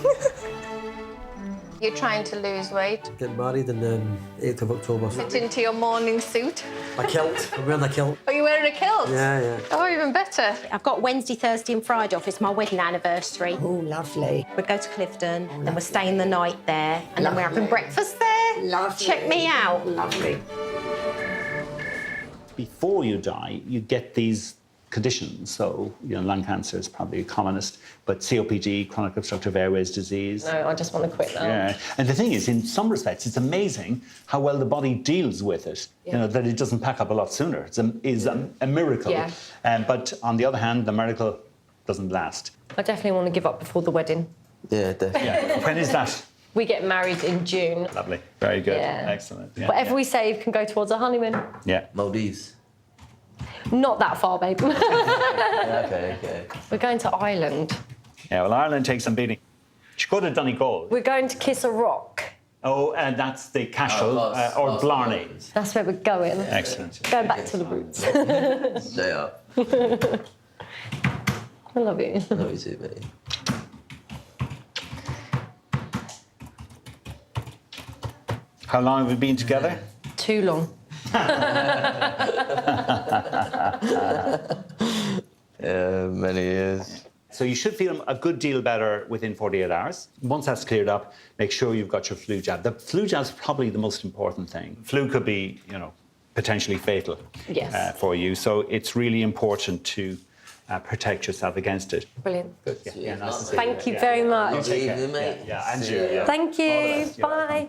You're trying to lose weight. Get married on the 8th of October. Fit into your morning suit. A kilt. I'm wearing a kilt. Are you wearing a kilt? Yeah. Oh, even better. I've got Wednesday, Thursday and Friday off. It's my wedding anniversary. Oh, lovely. We go to Clifton, then we're staying the night there, and then we're having breakfast there. Lovely. Check me out. Lovely. Before you die, you get these conditions. So, lung cancer is probably the commonest, but COPD, chronic obstructive airways disease. No, I just want to quit now. Yeah, and the thing is, in some respects, it's amazing how well the body deals with it. Yeah. That it doesn't pack up a lot sooner. It's a miracle. Yeah. But on the other hand, the miracle doesn't last. I definitely want to give up before the wedding. Yeah, definitely. Yeah. When is that? We get married in June. Lovely. Very good. Yeah. Excellent. Yeah, Whatever we save can go towards a honeymoon. Yeah. Maldives. Not that far, babe. Okay. We're going to Ireland. Yeah, well, Ireland takes some beating. She could have Donegal. We're going to Kiss a Rock. Oh, and that's the Cashel or Blarney. That's where we're going. Excellent. Going back to the roots. Stay up. I love you. I love you too, babe. How long have we been together? Too long. Yeah, many years. So you should feel a good deal better within 48 hours. Once that's cleared up, make sure you've got your flu jab. The flu jab is probably the most important thing. Flu could be, potentially fatal for you. So it's really important to protect yourself against it. Brilliant. Good. Yeah, nice to see Thank you very much. You take care. Yeah, and you. Yeah. Thank you. Bye.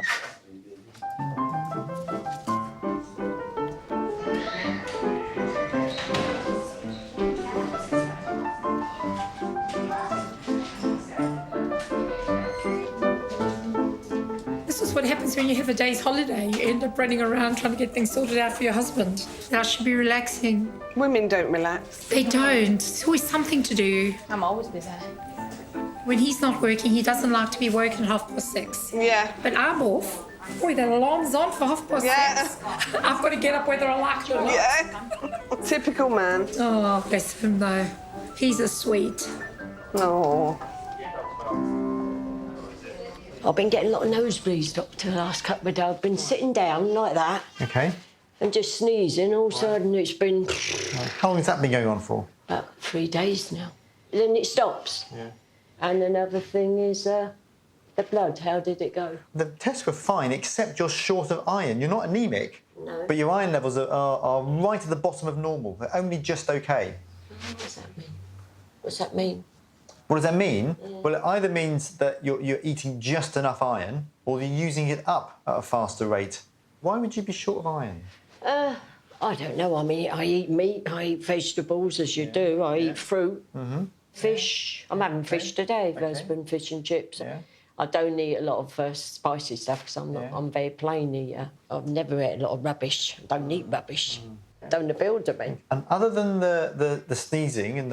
This is what happens when you have a day's holiday. You end up running around trying to get things sorted out for your husband. That should be relaxing. Women don't relax. They don't. There's always something to do. I'm always busy. When he's not working, he doesn't like to be woken at 6:30. Yeah. But I'm off. Boy, that alarm's on for 6:30. I've got to get up whether I like it or not. Yeah. Typical man. Oh, bless him though. He's a sweet. Oh. I've been getting a lot of nosebleeds, Doctor, the last couple of days. I've been sitting down like that Okay. and just sneezing. All of a sudden, it's been How long has that been going on for? about 3 days now. Then it stops. Yeah. And another thing is the blood. How did it go? The tests were fine, except you're short of iron. You're not anemic, No. but your iron levels are right at the bottom of normal. They're only just okay. What does that mean? What's that mean? What does that mean? Well, it either means that you're eating just enough iron, or you're using it up at a faster rate. Why would you be short of iron? I don't know. I mean, I eat meat, I eat vegetables, as you do. I eat fruit, fish. I'm having fish today. There's been fish and chips. I don't eat a lot of spicy stuff because I'm very plain eater. I've never ate a lot of rubbish. I don't eat rubbish. Don't appeal to me. And other than the sneezing and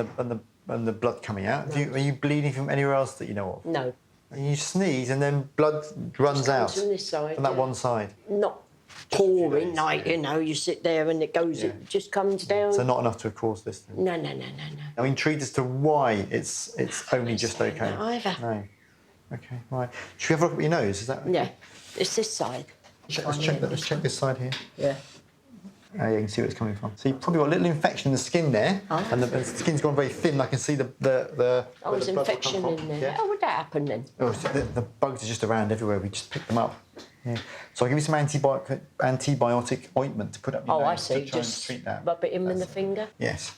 the blood coming out, are you bleeding from anywhere else that you know of? No. And you sneeze and then blood runs out From this side, from that one side. Not pouring, like, you sit there and it goes, it just comes down. So not enough to have caused this thing. No. I'm intrigued as to why it's only just okay. that either. No. Okay, right. Should we have a look at your nose? Is that okay? Yeah, it's this side. Let's check this side here. Yeah. Yeah, you can see where it's coming from. So you've probably got a little infection in the skin there, and the skin's gone very thin. I can see the Oh, where there's the blood will infection come in from. there. Yeah. How would that happen then? Oh, so the bugs are just around everywhere. We just pick them up. Yeah. So I'll give you some antibiotic ointment to put up your Oh, I nose see. to try and Just treat that. rub it in with the finger. Yes.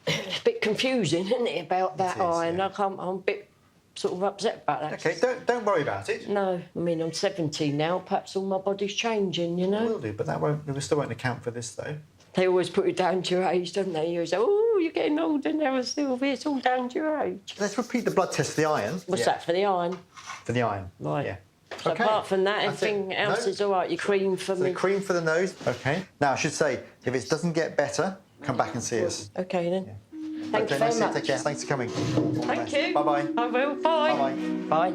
It's a bit confusing, isn't it, about that iron? yeah. I'm a bit sort of upset about that. Okay, don't worry about it. No, I mean, I'm 70 now. Perhaps all my body's changing, you know? Will do, but we still won't account for this though. They always put it down to your age, don't they? You say, oh, you're getting older now, Sylvia. It's all down to your age. Let's repeat the blood test for the iron. What's that, for the iron? For the iron. Right. Yeah. So Okay. apart from that, That's it. everything else No. is all right. Your cream for So me. the cream for the nose. Okay. Now I should say, if it doesn't get better, come back and see us. Okay then. Thank you Okay, very nice to much. take care. Thanks for coming. Thank you. Bye bye. I will. Bye. Bye. Bye.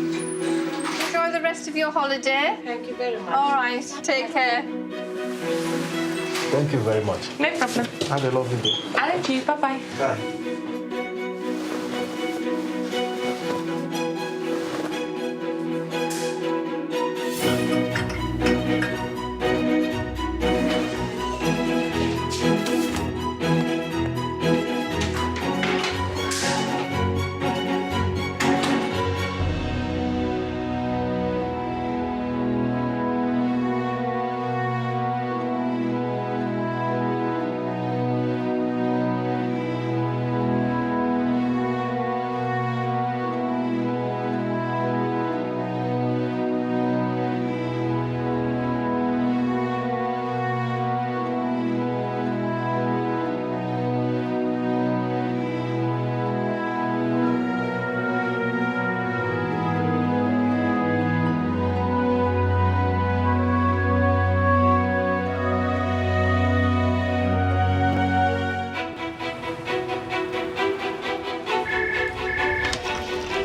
Enjoy the rest of your holiday. Thank you very much. All right, take care. Thank you very much. No problem. Have a lovely day. And you, bye-bye. Bye.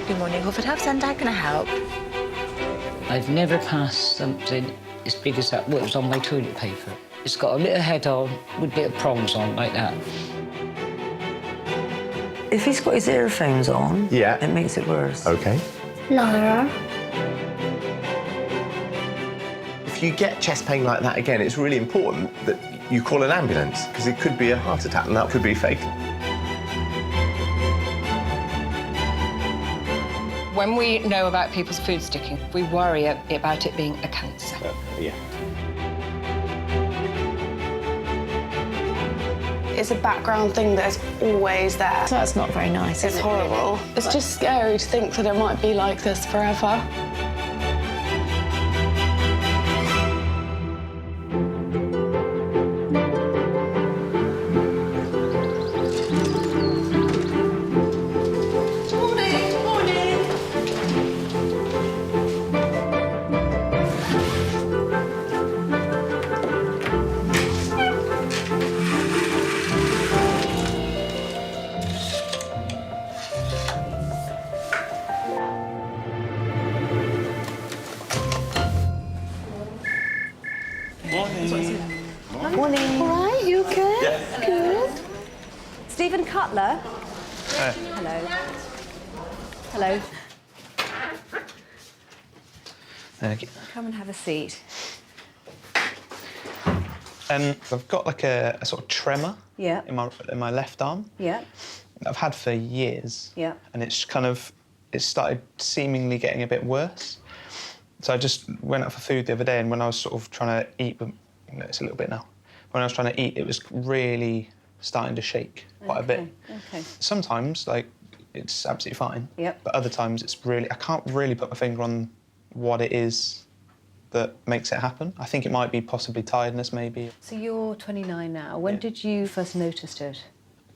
Good morning, Hawford House, and how can I help? I've never passed something as big as that. Well, it was on my toilet paper. It's got a little head on with a bit of prongs on, like that. If he's got his earphones on, it makes it worse. Okay. Laura. If you get chest pain like that again, it's really important that you call an ambulance, because it could be a heart attack and that could be fatal. When we know about people's food sticking, we worry about it being a cancer. Yeah. It's a background thing that's always there. So that's not very nice. It's horrible. It's just scary to think that it might be like this forever. Morning. All right, you good? Yeah. Good. Stephen Cutler. Hello. Hello. Thank you. Come and have a seat. I've got like a sort of tremor Yeah. in my left arm. Yeah. That I've had for years. Yeah. And it started seemingly getting a bit worse. So I just went out for food the other day, and when I was sort of trying to eat, it's a little bit now. When I was trying to eat, it was really starting to shake quite a bit. Okay. Sometimes, like, it's absolutely fine. Yep. But other times, I can't really put my finger on what it is that makes it happen. I think it might be possibly tiredness, maybe. So you're 29 now. When did you first notice it?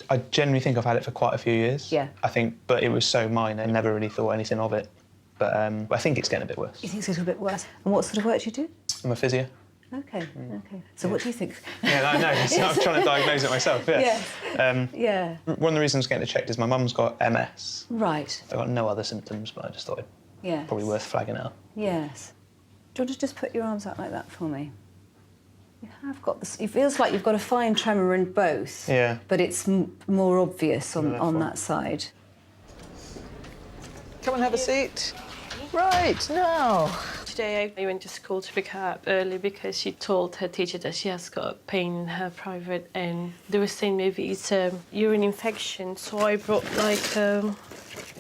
I genuinely think I've had it for quite a few years. Yeah. I think, but it was so minor, I never really thought anything of it. But I think it's getting a bit worse. You think it's a little bit worse? And what sort of work do you do? I'm a physio. Okay, okay. So what do you think? Yeah, I know. So I'm trying to diagnose it myself, yeah. Yes. Yeah. One of the reasons getting it checked is my mum's got MS. Right. I've got no other symptoms, but I just thought it Yes. probably worth flagging out. Yes. Do you want to just put your arms out like that for me? You have got this. It feels like you've got a fine tremor in both. Yeah. But it's more obvious on that side. Come and have a seat. Right, now. Today I went to school to pick her up early because she told her teacher that she has got pain in her private, and they were saying maybe it's a urine infection, so I brought like the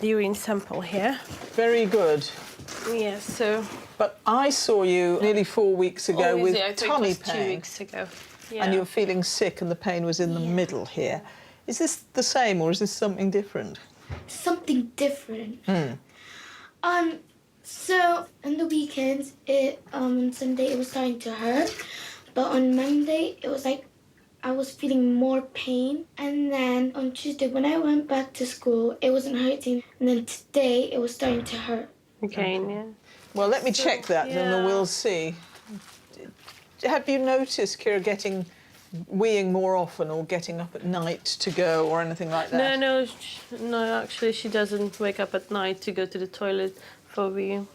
urine sample here. Very good. Yeah, so... But I saw you nearly 4 weeks ago with I thought tummy it was pain. 2 weeks ago. Yeah. And you were feeling sick and the pain was in the middle here. Is this the same or is this something different? Something different. So on the weekends, on Sunday it was starting to hurt, but on Monday it was like I was feeling more pain, and then on Tuesday when I went back to school, it wasn't hurting, and then today it was starting to hurt. Okay, yeah. Well, let me check that and we'll see. Have you noticed Kira weeing more often or getting up at night to go or anything like that? No, actually she doesn't wake up at night to go to the toilet for weeing.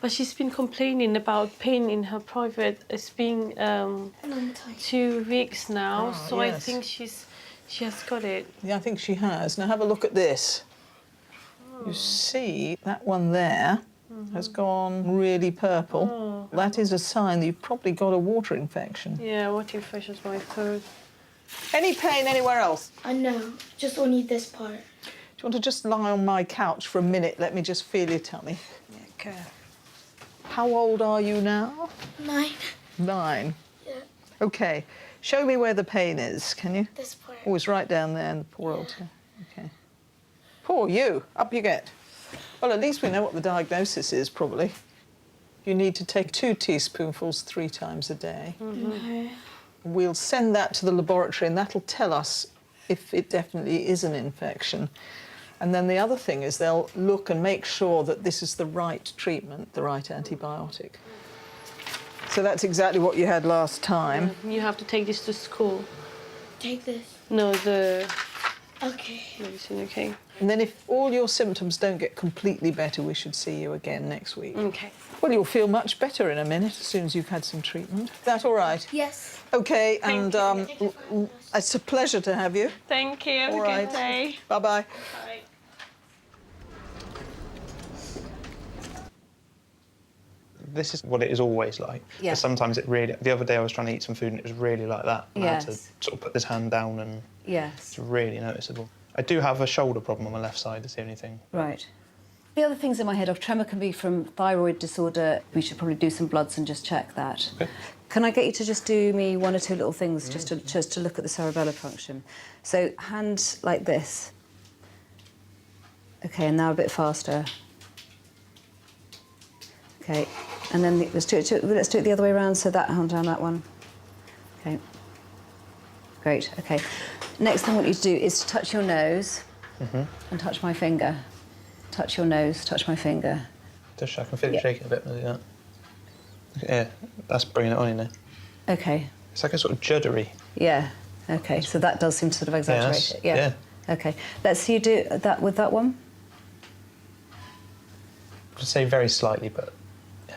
But she's been complaining about pain in her private. It's been 2 weeks now, so yes. I think she has got it. Yeah, I think she has. Now have a look at this. You see that one there has gone really purple. That is a sign that you've probably got a water infection. Yeah, water infection is my third. Any pain anywhere else? No, just only this part. Do you want to just lie on my couch for a minute? Let me just feel your tummy. Okay. How old are you now? 9. 9? Yeah. OK. Show me where the pain is, can you? This part. Oh, it's right down there in the poor old... OK. Poor you. Up you get. Well, at least we know what the diagnosis is, probably. You need to take 2 teaspoonfuls 3 times a day. Okay. We'll send that to the laboratory and that'll tell us if it definitely is an infection. And then the other thing is they'll look and make sure that this is the right treatment, the right antibiotic. So that's exactly what you had last time. You have to take this to school. Take this. No, the... Okay. Medicine, okay. And then if all your symptoms don't get completely better, we should see you again next week. Okay. Well, you'll feel much better in a minute as soon as you've had some treatment. Is that all right? Yes. OK, Thank and it's a pleasure to have you. Thank you. Have All a right. good day. Bye-bye. Bye. this is what it is always like. Yeah. But sometimes it really... The other day I was trying to eat some food and it was really like that. And I had to Yes. sort of put this hand down and Yes. it's really noticeable. I do have a shoulder problem on my left side, that's the only thing. Right. The other things in my head of tremor can be from thyroid disorder. We should probably do some bloods and just check that. Okay. Can I get you to just do me one or two little things just to look at the cerebellar function? So hand like this. Okay, and now a bit faster. Okay, and then let's do it the other way around. So that hand down that one. Okay. Great. Okay. Next thing I want you to do is to touch your nose and touch my finger. Touch your nose, touch my finger. Just I can feel it shaking a bit. Like that. Yeah, that's bringing it on, you know. Okay. It's like a sort of juddery. Yeah. Okay. So that does seem to sort of exaggerate it. Yeah. Okay. Let's see you do that with that one. I'd say very slightly, but yeah,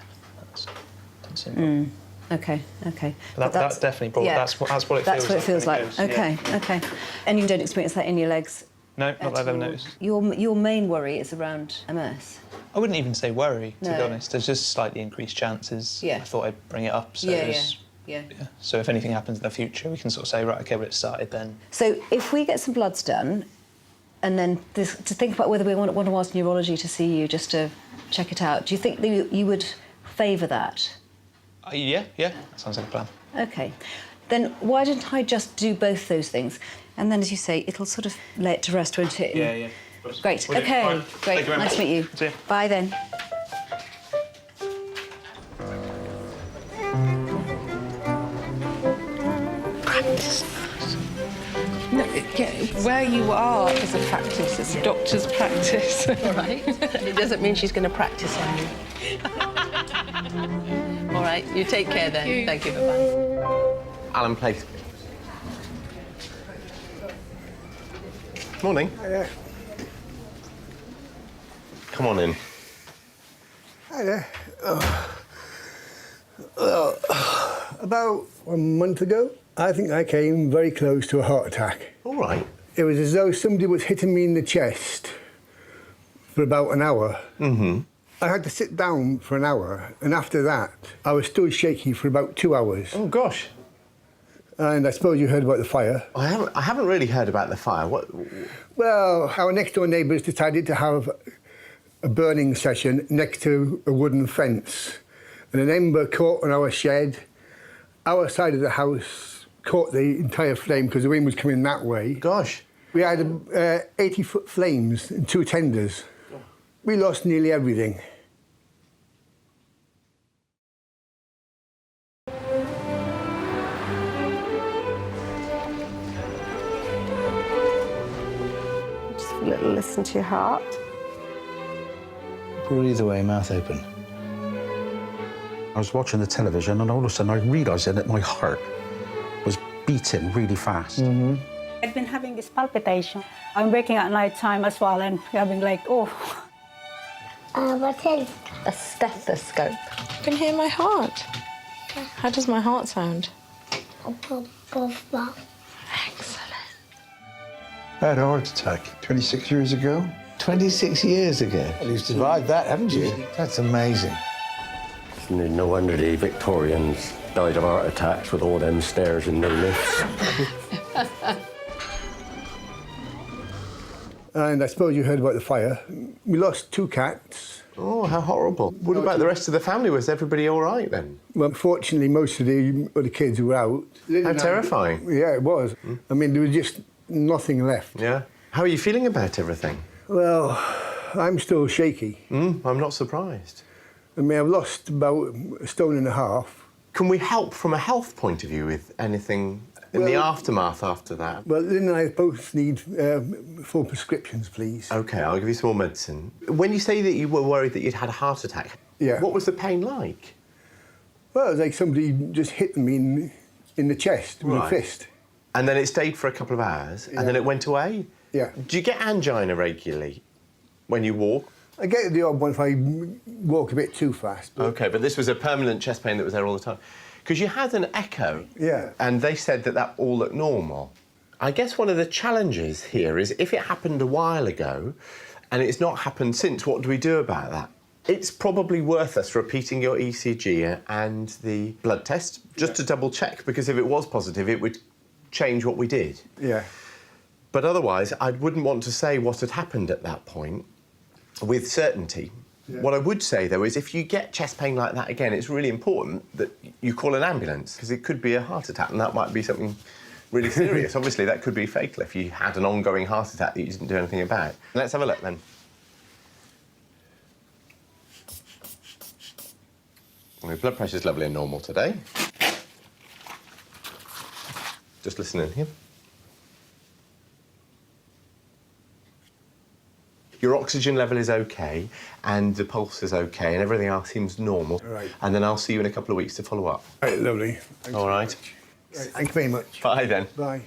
doesn't seem. Okay. Okay. But that's definitely brought. That's what it feels like. That's what it feels like. Goes, Okay. yeah. Okay. And you don't experience that in your legs. No, not that I've ever noticed. Your main worry is around MS. I wouldn't even say worry, to No. be honest. There's just slightly increased chances. Yeah. I thought I'd bring it up. So Yeah. So if anything happens in the future, we can sort of say, right, okay, well, it started then. So if we get some bloods done, and then to think about whether we want to ask neurology to see you just to check it out, do you think that you would favour that? Yeah, that sounds like a plan. Okay. Then why didn't I just do both those things? And then, as you say, it'll sort of lay it to rest, won't it? Yeah. Great. Brilliant. Okay. Right. Great. Thank you very Nice much. to meet you. See you. Bye then. Practice. No, where you are is a practice. It's a doctor's practice. All right. It doesn't mean she's going to practice on you. All right. You take care then. Thank you. Bye-bye. Alan Place. Morning. Hiya. Come on in. Hi there. Well, about a month ago, I think I came very close to a heart attack. All right. It was as though somebody was hitting me in the chest for about an hour. Mm-hmm. I had to sit down for an hour, and after that, I was still shaky for about 2 hours. Oh, gosh. And I suppose you heard about the fire. I haven't really heard about the fire. What? Well, our next-door neighbours decided to have a burning session next to a wooden fence. And an ember caught on our shed. Our side of the house caught the entire flame because the wind was coming that way. Gosh. We had 80-foot flames and 2 tenders. We lost nearly everything. Just a little listen to your heart. Breathe away, mouth open. I was watching the television and all of a sudden I realised that my heart was beating really fast. I've been having this palpitation. I'm waking at night time as well and having like, What is a stethoscope? You can hear my heart. How does my heart sound? I had a heart attack 26 years ago. 26 years ago? Well, you've survived that, haven't you? That's amazing. No wonder the Victorians died of heart attacks with all them stairs and no lifts. And I suppose you heard about the fire. We lost 2 cats. Oh, how horrible. What about the rest of the family? Was everybody all right then? Well, fortunately, most of the other kids were out. How terrifying. Yeah, it was. I mean, there was just nothing left. Yeah. How are you feeling about everything? Well, I'm still shaky. I'm not surprised. I mean, I've lost about 1.5 stone. Can we help from a health point of view with anything in the aftermath after that? Well, Lynn and I both need full prescriptions, please. OK, I'll give you some more medicine. When you say that you were worried that you'd had a heart attack, what was the pain like? Well, it was like somebody just hit me in the chest with a fist. And then it stayed for a couple of hours, and then it went away? Yeah. Do you get angina regularly when you walk? I get the odd one if I walk a bit too fast. OK, but this was a permanent chest pain that was there all the time. Because you had an echo. Yeah. And they said that all looked normal. I guess one of the challenges here is if it happened a while ago and it's not happened since, what do we do about that? It's probably worth us repeating your ECG and the blood test, just to double check, because if it was positive, it would change what we did. Yeah. But otherwise, I wouldn't want to say what had happened at that point with certainty. Yeah. What I would say, though, is if you get chest pain like that again, it's really important that you call an ambulance, because it could be a heart attack, and that might be something really serious. Obviously, that could be fatal if you had an ongoing heart attack that you didn't do anything about. Let's have a look, then. Well, your blood pressure's lovely and normal today. Just listen in here. Your oxygen level is OK, and the pulse is OK, and everything else seems normal. Right. And then I'll see you in a couple of weeks to follow up. Right, lovely. Thanks. All right. Right, thank you very much. Bye, then. Bye.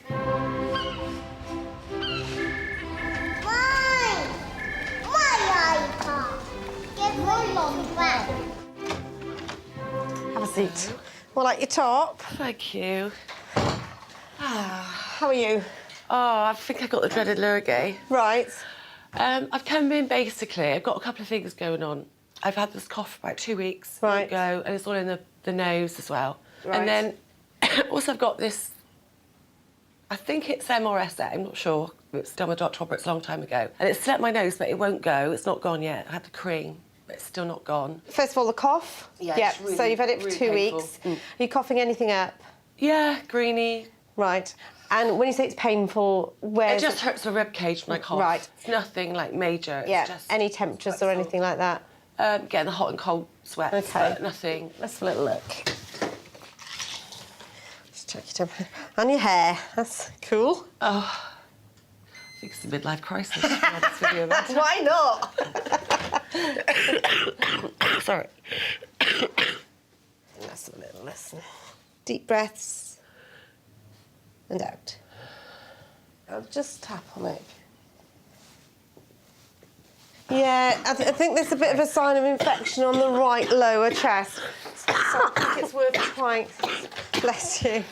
Have a seat. Well, like your top. Thank you. How are you? Oh, I think I got the dreaded lurgy. Right. I've come in basically. I've got a couple of things going on. I've had this cough for about 2 weeks. Right. Ago, and it's all in the nose as well. Right. And then also I've got this. I think it's MRSA. I'm not sure. It's done with Dr. Roberts a long time ago, and it's still up my nose, but it won't go. It's not gone yet. I had the cream, but it's still not gone. First of all, the cough. Yeah. Yep. It's really, So you've had it for really 2 painful. weeks. Are you coughing anything up? Yeah, greeny. Right. And when you say it's painful, where? It just hurts the rib cage when I cough. Right. It's nothing like major. It's Yeah. just Any temperatures or anything like that? getting the hot and cold sweats. Okay. But nothing. Let's have a little look. Just check your temperature. And your hair. That's cool. Oh. I think it's a midlife crisis. To be honest with you about it. Why not? Sorry. Let's have a little listen. Deep breaths. And out. I'll just tap on it. Yeah, I think there's a bit of a sign of infection on the right lower chest. So I think it's worth trying. Bless you.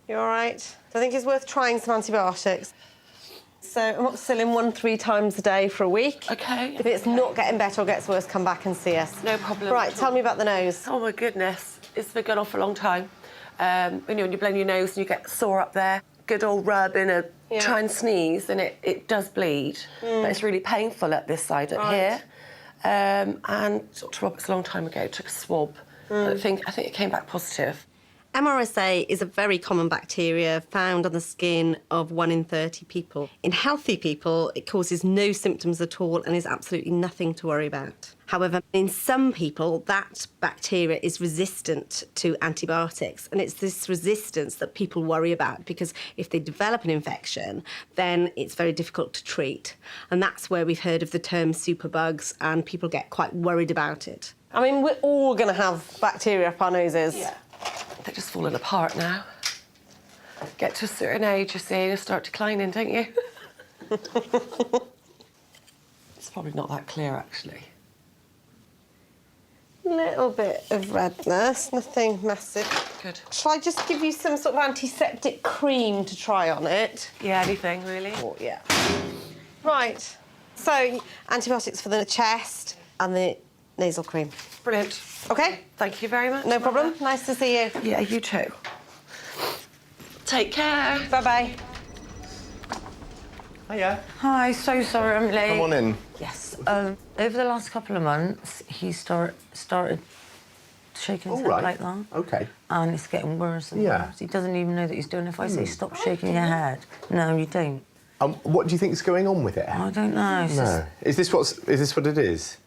You all right? So I think it's worth trying some antibiotics. So amoxicillin 1-3 times a day for a week. OK. If it's not getting better or gets worse, come back and see us. No problem. Right, tell me about the nose. Oh, my goodness. It's been going on for a long time. When you're blowing your nose and you get sore up there, good old rub in a try and sneeze, and it does bleed. But it's really painful at this side up here. And Dr. Roberts a long time ago took a swab. I think it came back positive. MRSA is a very common bacteria found on the skin of 1 in 30 people. In healthy people, it causes no symptoms at all and is absolutely nothing to worry about. However, in some people, that bacteria is resistant to antibiotics, and it's this resistance that people worry about, because if they develop an infection, then it's very difficult to treat. And that's where we've heard of the term superbugs, and people get quite worried about it. I mean, we're all going to have bacteria up our noses. Yeah. They're just falling apart now. Get to a certain age, you see, and start declining, don't you? It's probably not that clear, actually. Little bit of redness, nothing massive. Good. Shall I just give you some sort of antiseptic cream to try on it? Yeah, anything, really? Oh, yeah. Right. So, antibiotics for the chest and the nasal cream. Brilliant. OK? Thank you very much. No problem. Nice to see you. Yeah, you too. Take care. Bye-bye. Hiya. Hi, so sorry I'm late. Come on in. Yes. Over the last couple of months, he started shaking his head like that. OK. And it's getting worse and worse. He doesn't even know that he's doing it. If I say stop shaking your head, no, you don't. What do you think is going on with it? I don't know. It's No. Is this what it is?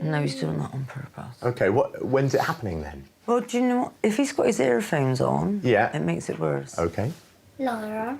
No, he's doing that on purpose. OK. When's it happening then? Well, do you know what? If he's got his earphones on, it makes it worse. OK. Laura.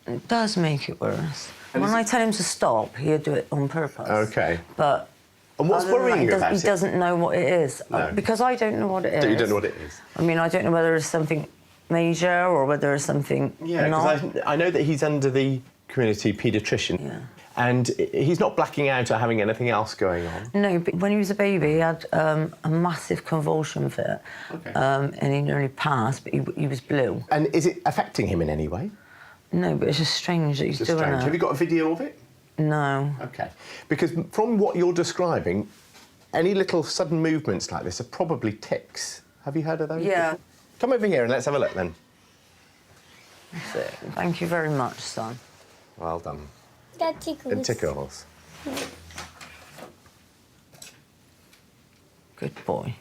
It does make it worse. When I tell him to stop, he'll do it on purpose. OK. But and what's worrying you about it? He doesn't know what it is. No. Because I don't know what it is. You don't know what it is? I mean, I don't know whether it's something major or whether it's something not. Because I know that he's under the community paediatrician. Yeah. And he's not blacking out or having anything else going on. No, but when he was a baby, he had a massive convulsion fit. OK. And he nearly passed, but he was blue. And is it affecting him in any way? No, but it's just strange that he's It's doing strange. it. Have you got a video of it? No. OK. Because from what you're describing, any little sudden movements like this are probably tics. Have you heard of those? Yeah. Before? Come over here and let's have a look then. That's it. Thank you very much, son. Well done. That tickles. It tickles. Good boy.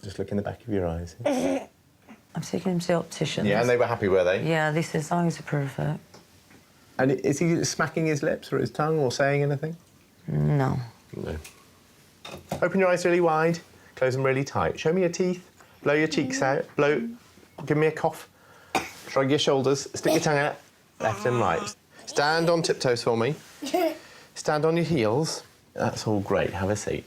Just look in the back of your eyes. I'm taking him to the optician. Yeah, and they were happy, were they? Yeah, his eyes are perfect. And is he smacking his lips or his tongue or saying anything? No. No. Open your eyes really wide, close them really tight. Show me your teeth, blow your cheeks out, give me a cough. Shrug your shoulders, stick your tongue out, left and right. Stand on tiptoes for me. Stand on your heels. That's all great, have a seat.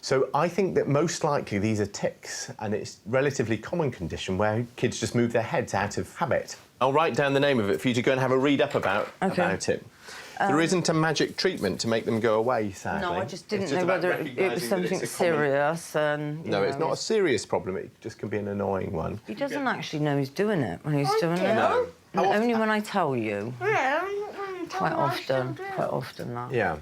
So I think that most likely these are tics, and it's a relatively common condition where kids just move their heads out of habit. I'll write down the name of it for you to go and have a read up about it. There isn't a magic treatment to make them go away, sadly. No, I just didn't know whether it was something serious. And no, it's not a serious problem. It just can be an annoying one. He doesn't actually know he's doing it when he's doing it. No. Only when I tell you. Quite often now. Yeah.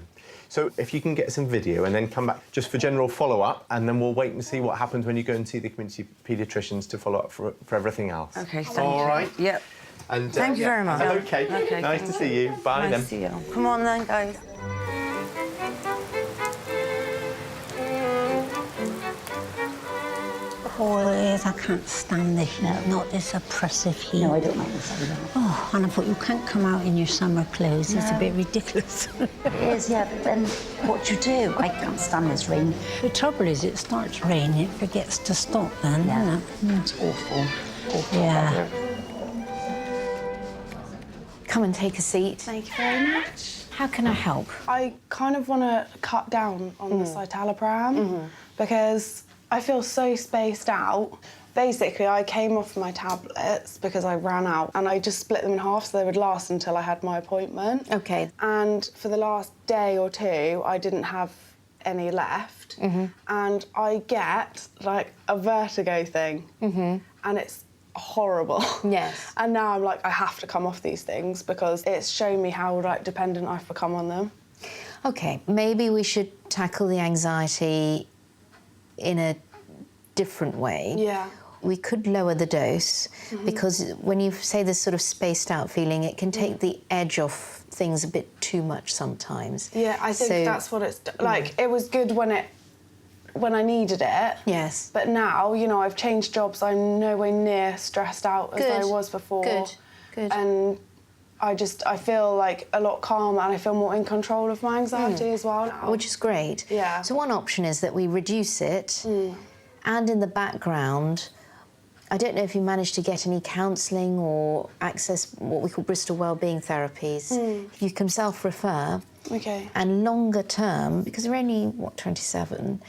So if you can get some video and then come back just for general follow-up, and then we'll wait and see what happens when you go and see the community paediatricians to follow up for everything else. OK, thank you. All right? Yep. And, thank you very much. OK. Nice to see you. Bye then. Nice to see you. Come on then, guys. Oh, it is. I can't stand the heat. Not this oppressive heat. No, I don't like this either. Oh, and I thought you can't come out in your summer clothes. It's a bit ridiculous. It is, yeah, but then what do you do? I can't stand this rain. The trouble is, it starts raining, it forgets to stop then, Yeah. doesn't it? It's awful. Awful. Yeah. Come and take a seat. Thank you very much. How can I help? I kind of want to cut down on the citalopram because I feel so spaced out. Basically, I came off my tablets because I ran out and I just split them in half so they would last until I had my appointment. OK. And for the last day or two, I didn't have any left. And I get, like, a vertigo thing. And it's horrible. Yes. And now I'm like, I have to come off these things because it's shown me how, like, dependent I've become on them. OK, maybe we should tackle the anxiety in a different way. Yeah. We could lower the dose because when you say this sort of spaced out feeling, it can take the edge off things a bit too much sometimes. Yeah, I think that's what it's like. It was good when I needed it. Yes. But now, you know, I've changed jobs. I'm nowhere near stressed out as I was before. Good. And I feel like a lot calmer and I feel more in control of my anxiety as well now. Which is great. Yeah. So one option is that we reduce it, and in the background, I don't know if you managed to get any counselling or access what we call Bristol Wellbeing Therapies. You can self-refer. Okay. And longer term, because we're only, 27,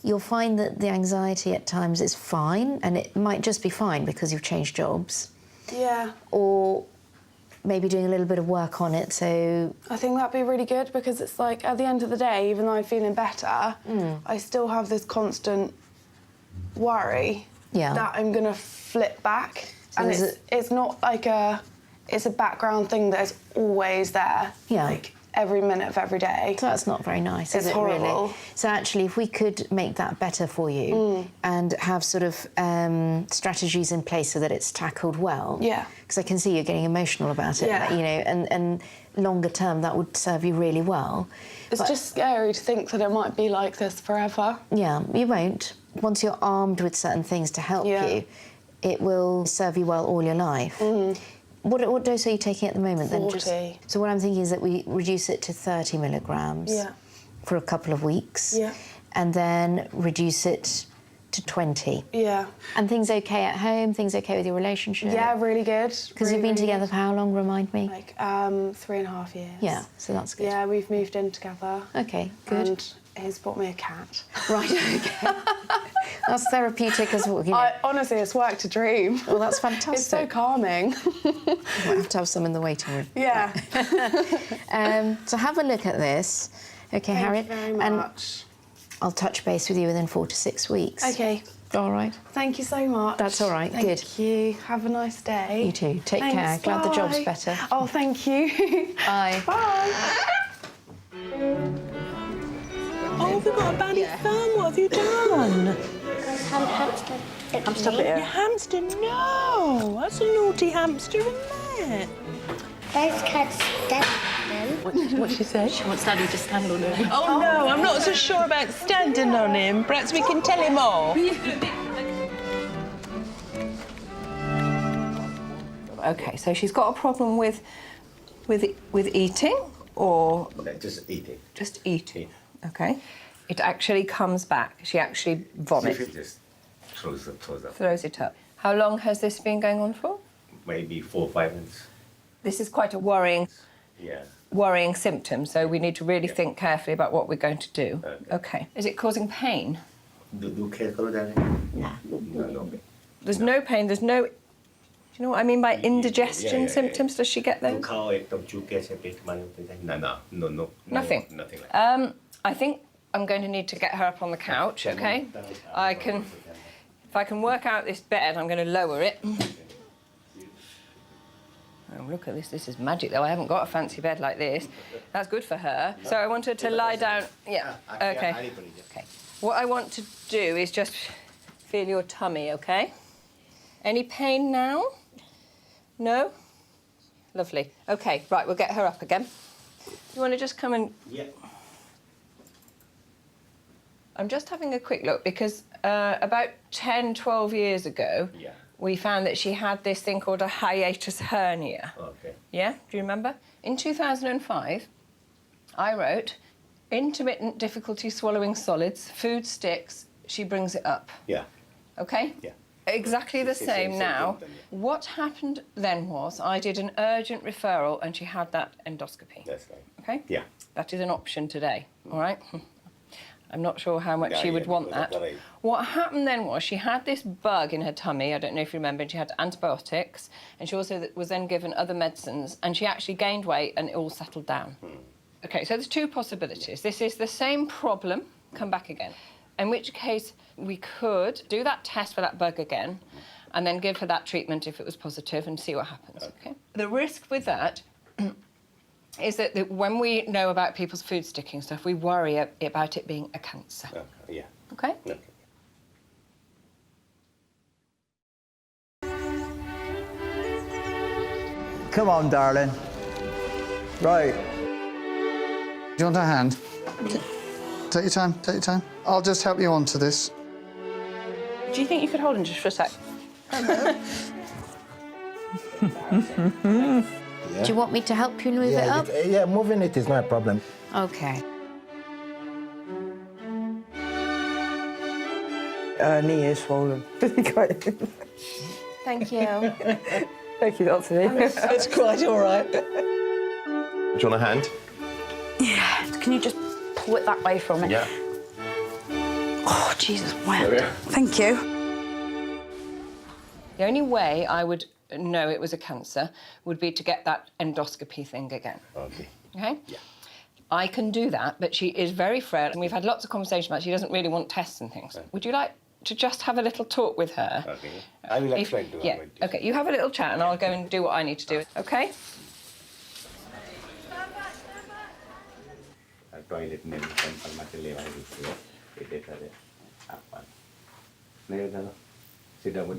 you'll find that the anxiety at times is fine, and it might just be fine because you've changed jobs. Yeah. Or maybe doing a little bit of work on it, so... I think that'd be really good because it's like, at the end of the day, even though I'm feeling better, I still have this constant worry that I'm going to flip back. So and it's not like it's a background thing that is always there. Yeah. Like, every minute of every day. So that's not very nice, is It's it, horrible. really? So actually, if we could make that better for you and have sort of strategies in place so that it's tackled well. Yeah. Because I can see you're getting emotional about it, Yeah. you know, and longer term, that would serve you really well. It's just scary to think that it might be like this forever. Yeah, you won't. Once you're armed with certain things to help you, it will serve you well all your life. What dose are you taking at the moment 40. then? So what I'm thinking is that we reduce it to 30 milligrams for a couple of weeks, and then reduce it to 20. Yeah. And things okay at home? Things okay with your relationship? Yeah, really good. Because you've been together for how long? Remind me. Like 3.5 years. Yeah, so that's good. Yeah, we've moved in together. Okay, good. And he's bought me a cat. Right. Okay. That's therapeutic as well. You know. Honestly, it's worked a dream. Well, that's fantastic. It's so calming. You might have to have some in the waiting room. Yeah. So have a look at this. Okay, Thank Harriet. you very much. And I'll touch base with you within 4 to 6 weeks. Okay, All right. Thank you so much. That's all right. Thank Good. Thank you. Have a nice day. You too. Take Thanks, care. Glad the job's bye. better. Oh, thank you. Bye. Bye. Oh, we've got a baddie thumb. What have you done? Hamster. Your hamster? No, that's a naughty hamster, isn't it? First cat stand on him. What's she say? She wants Daddy to stand on her. Oh no, I'm not so sure about standing on him. Perhaps we can tell him off. Okay, so she's got a problem with eating, or Just eating. just eating. Okay, it actually comes back. She actually vomits. Just throws up. Throws it up. How long has this been going on for? Maybe 4 or 5 minutes. This is quite a worrying symptom, so we need to really think carefully about what we're going to do. Okay. Is it causing pain? Do care color that? No. There's no pain, there's no... Do you know what I mean by indigestion symptoms? Does she get those? No. Nothing? Nothing like that. I think I'm going to need to get her up on the couch, OK? If I can work out this bed, I'm going to lower it. Oh, look at this. This is magic, though. I haven't got a fancy bed like this. That's good for her. So I want her to lie down. Yeah, OK. OK. What I want to do is just feel your tummy, OK? Any pain now? No? Lovely. OK, right, we'll get her up again. You want to just come and... Yeah. I'm just having a quick look because about 10, 12 years ago, we found that she had this thing called a hiatus hernia. Okay. Yeah? Do you remember? In 2005, I wrote, intermittent difficulty swallowing solids, food sticks, she brings it up. Yeah. OK? Yeah. Exactly the same now. symptom, What happened then was I did an urgent referral and she had that endoscopy. That's right. OK? Yeah. That is an option today, all right? I'm not sure how much she would want that. Right. What happened then was she had this bug in her tummy, I don't know if you remember, and she had antibiotics, and she also was then given other medicines, and she actually gained weight and it all settled down. OK, so there's two possibilities. This is the same problem, come back again, in which case we could do that test for that bug again and then give her that treatment if it was positive and see what happens, OK? The risk with that is that when we know about people's food sticking stuff, we worry about it being a cancer. Yeah. OK? Okay. Come on, darling. Right. Do you want a hand? Take your time, take your time. I'll just help you onto this. Do you think you could hold him just for a sec? Do you want me to help you move it up? Yeah, moving it is not a problem. OK. Her knee is swollen. Thank you. Thank you, Dr. It's quite all right. Do you want a hand? Yeah. Can you just pull it that way for me? Yeah. Oh, Jesus, wow. Thank you. The only way I would know it was a cancer would be to get that endoscopy thing again. Okay. OK? Yeah. I can do that, but she is very frail, and we've had lots of conversations about she doesn't really want tests and things. Okay. Would you like to just have a little talk with her? Okay. I will explain to her. Yeah, OK, you have a little chat and I'll go and do what I need to do, OK? Toilet name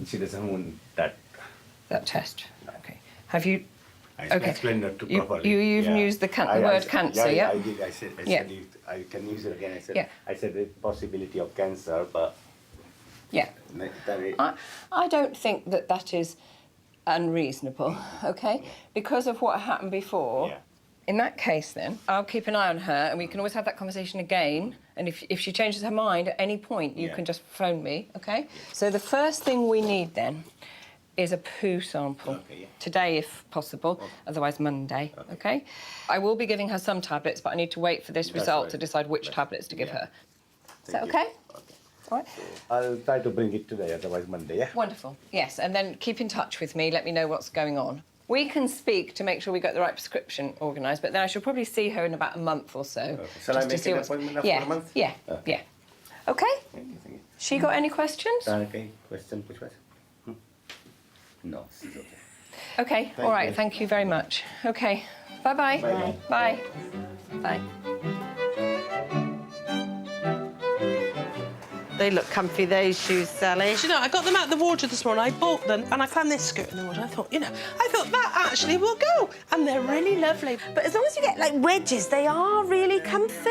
she doesn't want that. That test. OK. Have you? I OK. explained that to properly. You even used the word cancer, yeah? I did. I said I can use it again. I said the possibility of cancer, but yeah. I don't think that that is unreasonable, OK? Because of what happened before. Yeah. In that case, then, I'll keep an eye on her, and we can always have that conversation again. And if she changes her mind at any point, you can just phone me, OK? Yeah. So the first thing we need, then, is a poo sample. Okay, today, if possible, otherwise Monday, OK? I will be giving her some tablets, but I need to wait for this result to decide which tablets to give her. Is that OK? Okay. All right. I'll try to bring it today, otherwise Monday, yeah? Wonderful, yes. And then keep in touch with me, let me know what's going on. We can speak to make sure we got the right prescription organised, but then I should probably see her in about a month or so. Okay. Shall I make an appointment after a month? Yeah, yeah. OK? She got any questions? Okay, question, which question? No, this is okay. Okay, all right, thank you very much. Okay, bye-bye. Bye. Bye. Bye. They look comfy, those shoes, Sally. Do you know, I got them out of the wardrobe this morning, I bought them, and I found this skirt in the wardrobe. I thought that actually will go, and they're really lovely. But as long as you get, like, wedges, they are really comfy.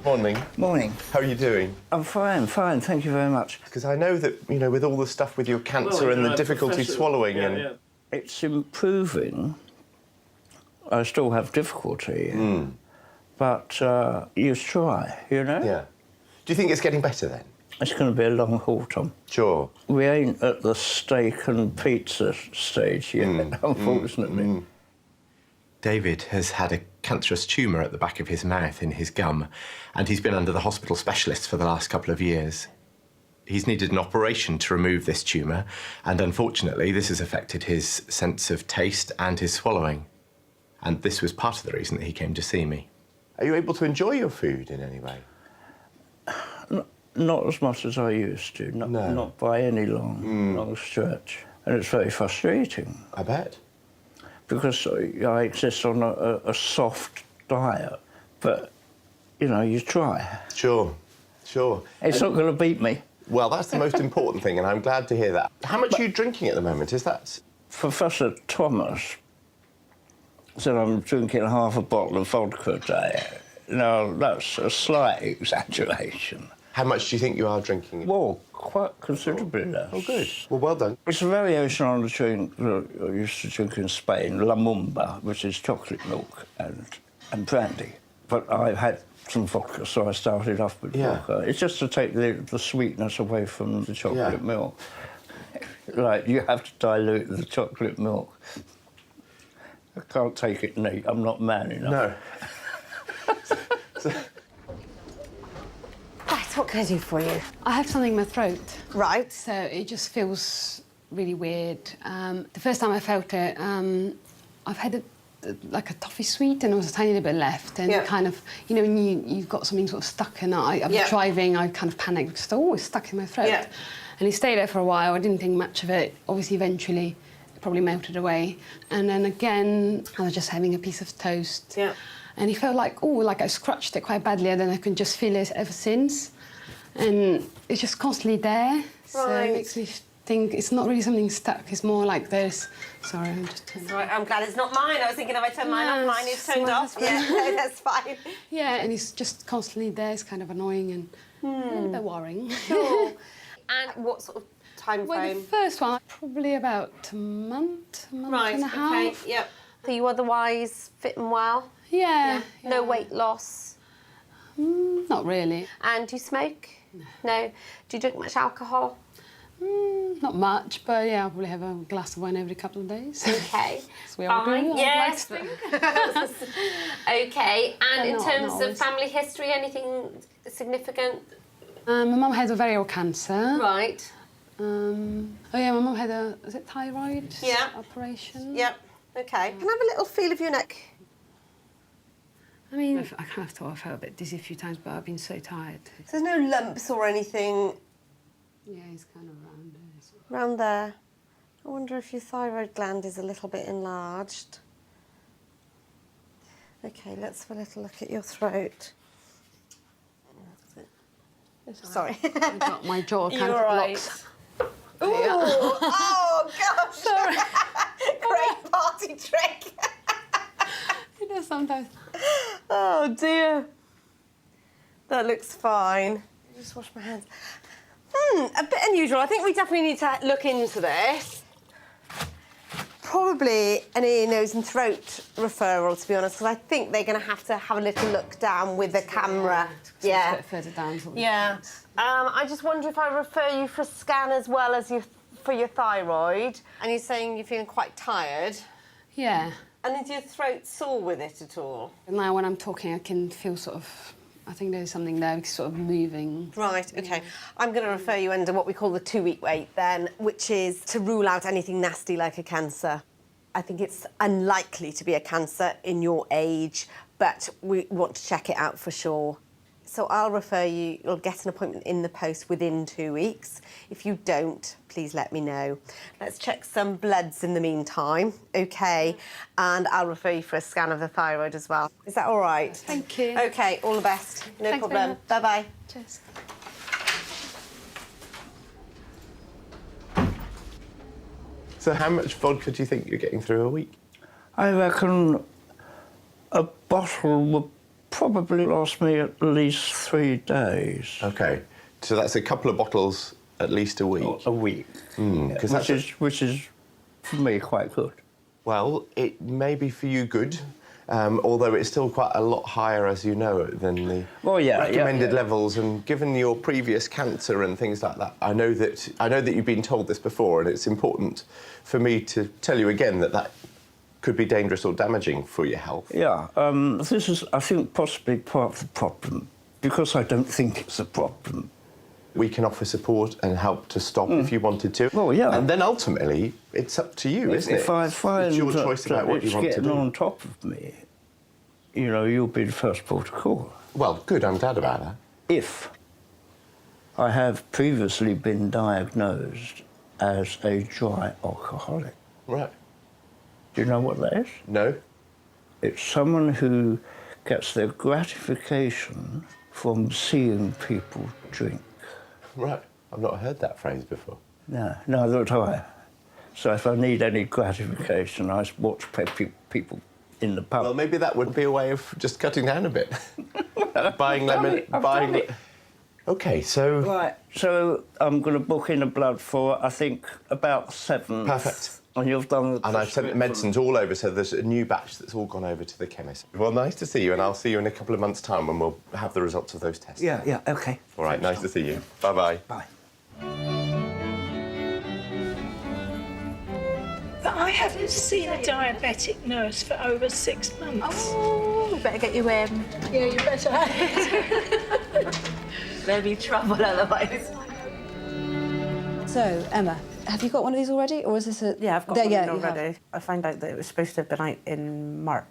Morning. Morning. How are you doing? I'm fine, thank you very much. Because I know that, you know, with all the stuff with your cancer and the difficulty swallowing It's improving. I still have difficulty, but you try, you know? Yeah. Do you think it's getting better then? It's going to be a long haul, Tom. Sure. We ain't at the steak and pizza stage yet, unfortunately. David has had a cancerous tumour at the back of his mouth in his gum, and he's been under the hospital specialist for the last couple of years. He's needed an operation to remove this tumour, and unfortunately this has affected his sense of taste and his swallowing. And this was part of the reason that he came to see me. Are you able to enjoy your food in any way? Not as much as I used to, not by any long stretch. And it's very frustrating. I bet. Because I exist on a soft diet, but, you know, you try. Sure, sure. It's not going to beat me. Well, that's the most important thing, and I'm glad to hear that. How much are you drinking at the moment? Is that... Professor Thomas said I'm drinking half a bottle of vodka a day. Now, that's a slight exaggeration. How much do you think you are drinking? Well, quite considerably less. Oh, good. Well, well done. It's a variation on the drink that I used to drink in Spain, La Mumba, which is chocolate milk and brandy. But I had some vodka, so I started off with vodka. It's just to take the sweetness away from the chocolate milk. Like, you have to dilute the chocolate milk. I can't take it neat. I'm not man enough. No. Right, what can I do for you? I have something in my throat. Right. So it just feels really weird. The first time I felt it, I've had like a toffee sweet and there was a tiny little bit left. And kind of, you know, when you've got something sort of stuck and I was driving, I kind of panicked because oh, it's stuck in my throat. Yeah. And it stayed there for a while. I didn't think much of it. Obviously, eventually, it probably melted away. And then again, I was just having a piece of toast. Yeah. And it felt like, oh, like I scratched it quite badly, and then I can just feel it ever since. And it's just constantly there. So it makes me think it's not really something stuck. It's more like there's... Sorry, I'm just turning... Sorry, I'm glad it's not mine. I was thinking if I turn mine off, mine is turned off. Yeah, no, that's fine. Yeah, and it's just constantly there. It's kind of annoying and a little bit worrying. Sure. And what sort of time frame? Well, the first one, probably about a month and a half. Okay, yep. Are you otherwise fit and well? Yeah. No weight loss? Not really. And do you smoke? No. Do you drink much alcohol? Not much, but yeah, I'll probably have a glass of wine every couple of days. Okay. So we all do. Yes. Okay. And in terms of family history, anything significant? My mum had ovarian cancer. Right. Oh yeah, my mum had is it thyroid operation? Yep. Okay. Can I have a little feel of your neck? I mean, I kind of thought I felt a bit dizzy a few times, but I've been so tired. So there's no lumps or anything? Yeah, it's kind of round there. Round there. I wonder if your thyroid gland is a little bit enlarged. Okay, let's have a little look at your throat. Sorry. I've got my jaw kind of locks. Ooh, oh, gosh. Sorry. Great party trick. It does sometimes. Oh, dear. That looks fine. Just wash my hands. A bit unusual. I think we definitely need to look into this. Probably an ear, nose and throat referral, to be honest, because I think they're going to have a little look down with the camera. Yeah. A bit further down. Yeah. I just wonder if I refer you for a scan as well as for your thyroid. And you're saying you're feeling quite tired? Yeah. And is your throat sore with it at all? Now when I'm talking, I can feel sort of... I think there's something there, sort of moving. Right, OK. I'm going to refer you under what we call the 2-week wait then, which is to rule out anything nasty like a cancer. I think it's unlikely to be a cancer in your age, but we want to check it out for sure. So I'll refer you, you'll get an appointment in the post within 2 weeks. If you don't, please let me know. Let's check some bloods in the meantime, OK? And I'll refer you for a scan of the thyroid as well. Is that all right? Thank you. OK, all the best. No Thanks very problem. much. Bye-bye. Cheers. So how much vodka do you think you're getting through a week? I reckon a bottle would probably last me at least 3 days. OK, so that's a couple of bottles at least a week? A week. Which is, for me, quite good. Well, it may be for you good, although it's still quite a lot higher, as you know, than the recommended levels. And given your previous cancer and things like that, I know that you've been told this before, and it's important for me to tell you again that could be dangerous or damaging for your health. Yeah, this is, I think, possibly part of the problem, because I don't think it's a problem. We can offer support and help to stop if you wanted to. Well, yeah. And then ultimately, it's up to you, isn't it? If I find it's your choice about what you want to getting do. on top of me, you know, you'll be the first port of call. Well, good, I'm glad about that. If I have previously been diagnosed as a dry alcoholic. Right. Do you know what that is? No. It's someone who gets their gratification from seeing people drink. Right. I've not heard that phrase before. No, neither have I. So if I need any gratification, I watch people in the pub. Well, maybe that would be a way of just cutting down a bit. Buying lemon... OK, so... Right, so I'm going to book in a blood for, I think, about 7. Perfect. And you've done the... And I've sent the medicines all over, so there's a new batch that's all gone over to the chemist. Well, nice to see you, and I'll see you in a couple of months' time when we'll have the results of those tests. Yeah, OK. All right, nice to see you. Bye-bye. Bye. But I haven't seen a diabetic nurse for over 6 months. Oh, you better get you in. Yeah, you better. There'll be trouble otherwise. So, Emma, have you got one of these already, or is this a... Yeah, I've got There, one you have. already. I found out that it was supposed to have been out in March.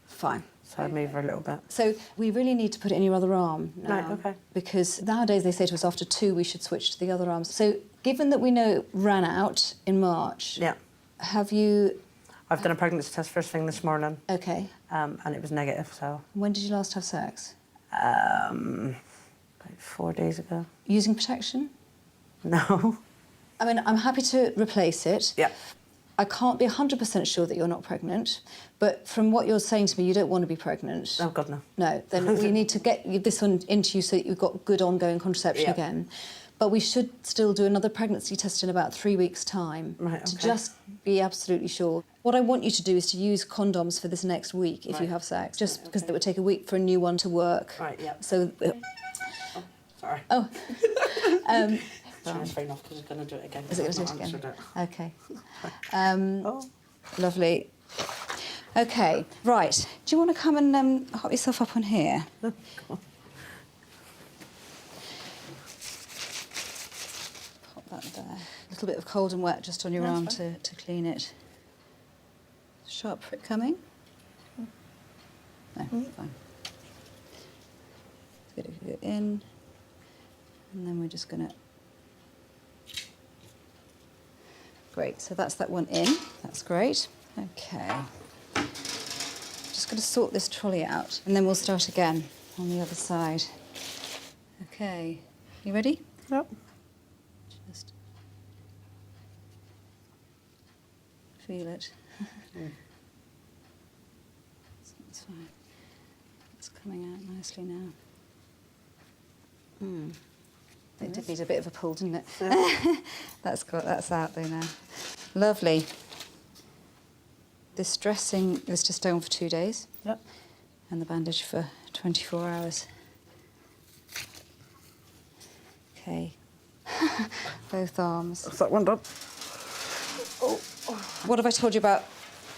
Fine. So I moved her a little bit. So we really need to put it in your other arm now. Right, OK. Because nowadays they say to us after 2 we should switch to the other arm. So given that we know it ran out in March... Yeah. Have you... I've done a pregnancy test first thing this morning. OK. And it was negative, so... When did you last have sex? About 4 days ago. Using protection? No. I mean, I'm happy to replace it. Yeah. I can't be 100% sure that you're not pregnant, but from what you're saying to me, you don't want to be pregnant. Oh, God, no. No, then we need to get this one into you so that you've got good ongoing contraception again. But we should still do another pregnancy test in about 3 weeks' time to just be absolutely sure. What I want you to do is to use condoms for this next week if you have sex, just because it would take a week for a new one to work. Right, yeah. So... Sorry. Oh. It's very enough because it's going to do it again. Is it going to do it again? OK. Oh. Lovely. OK, right. Do you want to come and hop yourself up on here? Oh, God. Pop that there. A little bit of cold and wet just on your arm to clean it. Sharp prick coming? No, fine. Get it in. And then we're just going to... Great, so that's that one in. That's great. OK. Just going to sort this trolley out, and then we'll start again on the other side. OK. You ready? Yep. Just feel it. That's fine. It's coming out nicely now. It did need a bit of a pull, didn't it? Yeah. That's out there now. Lovely. This dressing is to stay on for 2 days. Yep. And the bandage for 24 hours. OK. Both arms. Is that one done? Oh. What have I told you about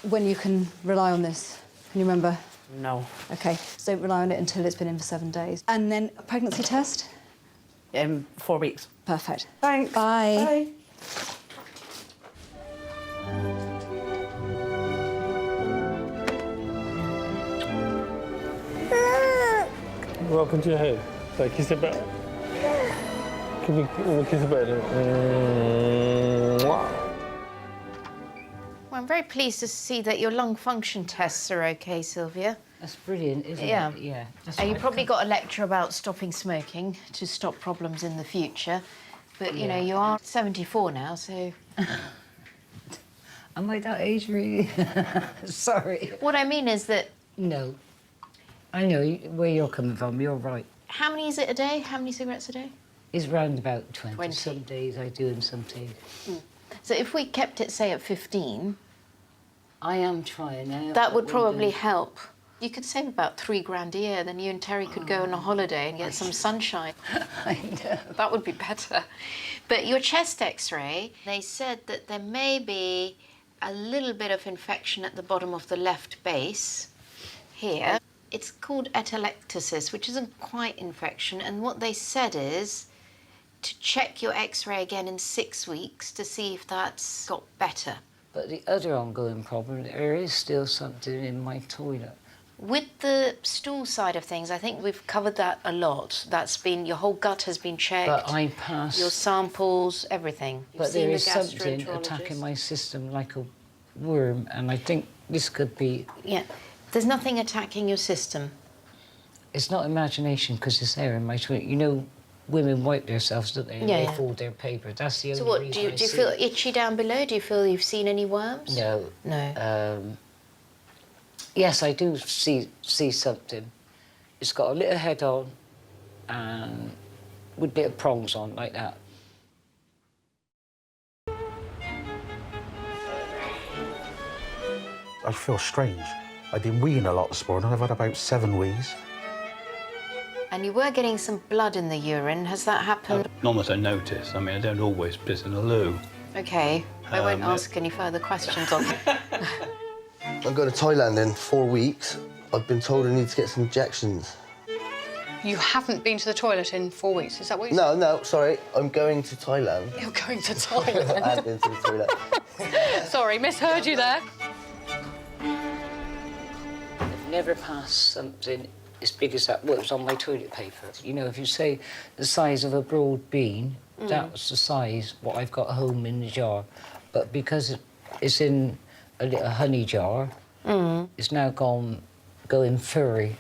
when you can rely on this? Can you remember? No. OK, so don't rely on it until it's been in for 7 days. And then a pregnancy test? In 4 weeks. Perfect. Thanks. Bye. Bye. Welcome to your home. Kiss a bit. Can we kiss a bit? Well, I'm very pleased to see that your lung function tests are OK, Sylvia. That's brilliant, isn't it? Yeah. And you probably got a lecture about stopping smoking to stop problems in the future. But, you know, you are 74 now, so... Am I that age, really? Sorry. What I mean is that... No. I know where you're coming from, you're right. How many is it a day? How many cigarettes a day? It's round about 20. Some days I do and some days. So if we kept it, say, at 15... I am trying now. That would probably help. You could save about £3 a year, then you and Terry could go on a holiday and get some sunshine. I know. That would be better. But your chest X-ray, they said that there may be a little bit of infection at the bottom of the left base here. It's called atelectasis, which isn't quite infection. And what they said is to check your X-ray again in 6 weeks to see if that's got better. But the other ongoing problem, there is still something in my toilet. With the stool side of things, I think we've covered that a lot. That's been, your whole gut has been checked. But I passed... Your samples, everything. But there is something attacking my system like a worm, and I think this could be... Yeah, there's nothing attacking your system. It's not imagination, because it's there in my toilet. You know, women wipe themselves, don't they? And they fold their paper. That's the only So what, reason do you feel itchy down below? Do you feel you've seen any worms? No. No. Yes, I do see something. It's got a little head on and with little prongs on, like that. I feel strange. I've been weeing a lot this morning. I've had about 7 wees. And you were getting some blood in the urine. Has that happened? Not that I notice. I mean, I don't always piss in a loo. OK. I won't ask any further questions on that. I'm going to Thailand in 4 weeks. I've been told I need to get some injections. You haven't been to the toilet in 4 weeks, is that what you said? No, sorry. I'm going to Thailand. You're going to Thailand? I have been to the toilet. Sorry, misheard you there. I've never passed something as big as that. Well, it was on my toilet paper. You know, if you say the size of a broad bean, that was the size what I've got home in the jar. But because it's in a little honey jar, it's now going furry.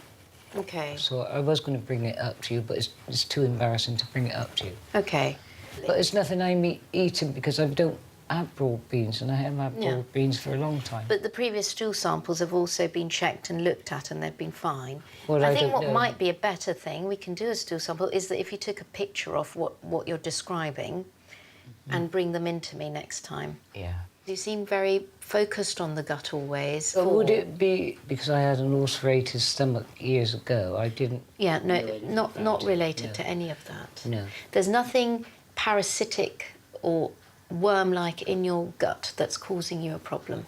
OK. So I was going to bring it up to you, but it's too embarrassing to bring it up to you. OK. But it's nothing I'm eating because I don't have broad beans, and I haven't had broad beans for a long time. But the previous stool samples have also been checked and looked at, and they've been fine. Well, I think what might be a better thing, we can do a stool sample, is that if you took a picture of what you're describing and bring them into me next time. Yeah. You seem very focused on the gut always. But would it be because I had an ulcerated stomach years ago? I didn't... Yeah, no, not related to any of that. No. There's nothing parasitic or worm-like in your gut that's causing you a problem,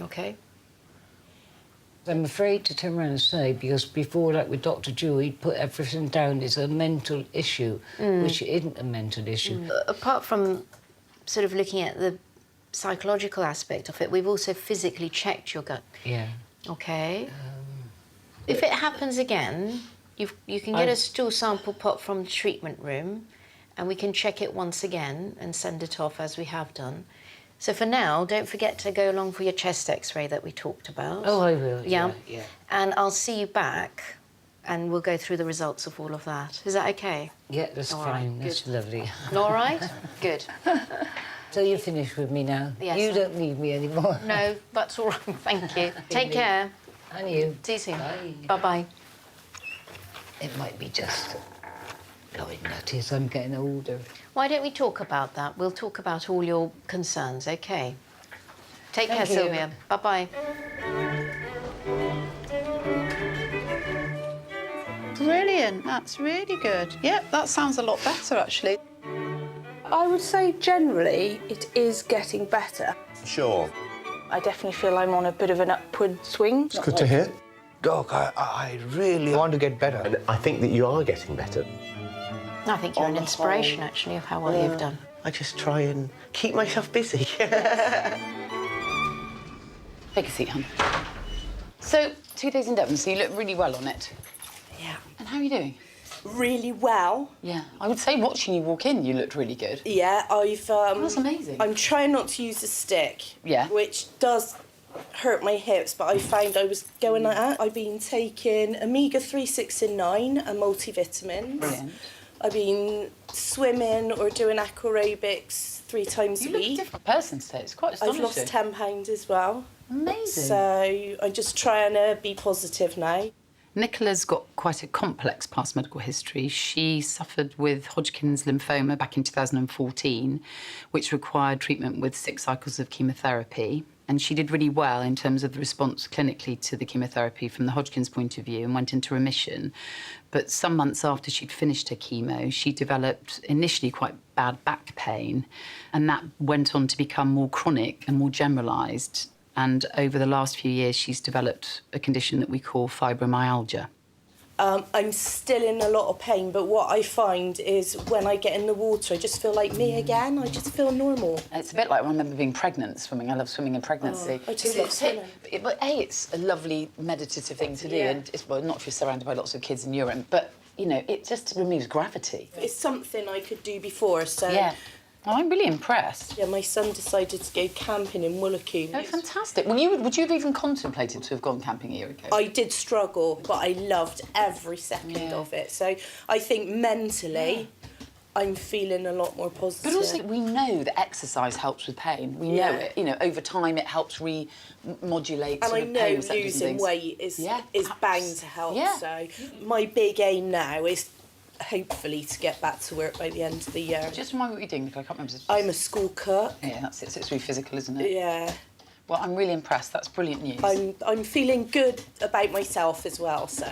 OK? I'm afraid to turn around and say, because before, like with Dr. Drew, he'd put everything down as a mental issue, which isn't a mental issue. Apart from sort of looking at the psychological aspect of it, we've also physically checked your gut. Yeah. OK? If it happens again, you can get a stool sample pop from the treatment room, and we can check it once again and send it off as we have done. So for now, don't forget to go along for your chest X-ray that we talked about. Oh, I will, yeah. And I'll see you back, and we'll go through the results of all of that. Is that OK? Yeah, that's fine. That's lovely. All right? Good. So you're finished with me now? Yes. You don't need me anymore. No, that's all right. Thank you. Take care. And you. See you soon. Bye. Bye-bye. It might be just going nutty as I'm getting older. Why don't we talk about that? We'll talk about all your concerns, OK? Take care, Thank you. Sylvia. Bye-bye. Brilliant, that's really good. Yep, that sounds a lot better, actually. I would say generally it is getting better. Sure. I definitely feel I'm on a bit of an upward swing. It's good to hear. Doc, I really want to get better. And I think that you are getting better. I think you're an inspiration, actually, of how well you've done. I just try and keep myself busy. Take a seat, hon. So, 2 days in Devon, so you look really well on it. Yeah. And how are you doing? really well. Yeah, I would say watching you walk in, you looked really good. Yeah, That's amazing. I'm trying not to use the stick. Yeah. Which does hurt my hips, but I found I was going at that. I've been taking omega-3, 6 and 9 and multivitamins. Brilliant. I've been swimming or doing aquarobics 3 times a week. You look a different person today. It's quite astonishing. I've lost 10 pounds as well. Amazing. So I'm just trying to be positive now. Nicola's got quite a complex past medical history. She suffered with Hodgkin's lymphoma back in 2014, which required treatment with 6 cycles of chemotherapy. And she did really well in terms of the response clinically to the chemotherapy from the Hodgkin's point of view and went into remission. But some months after she'd finished her chemo, she developed initially quite bad back pain, and that went on to become more chronic and more generalised. And over the last few years, she's developed a condition that we call fibromyalgia. I'm still in a lot of pain, but what I find is when I get in the water, I just feel like me again. I just feel normal. It's a bit like when I remember being pregnant, swimming. I love swimming in pregnancy. I just love swimming. But it's a lovely meditative thing to do, Yeah. and it's, well, not if you're surrounded by lots of kids in Europe, but, you know, it just removes gravity. It's something I could do before, so... Yeah. Well, I'm really impressed. Yeah, my son decided to go camping in Woolacombe. Oh, fantastic. Well, would you have even contemplated to have gone camping a year ago? I did struggle, but I loved every second of it. So I think mentally, I'm feeling a lot more positive. But also, we know that exercise helps with pain. We know it. You know, over time, it helps remodulate And I pain know receptors and losing things. weight is bound to help. Yeah. So my big aim now is hopefully to get back to work by the end of the year. Just remind me what you're doing, because I can't remember. I'm a school cook. Yeah, that's it. So it's really physical, isn't it? Yeah. Well, I'm really impressed. That's brilliant news. I'm feeling good about myself as well. So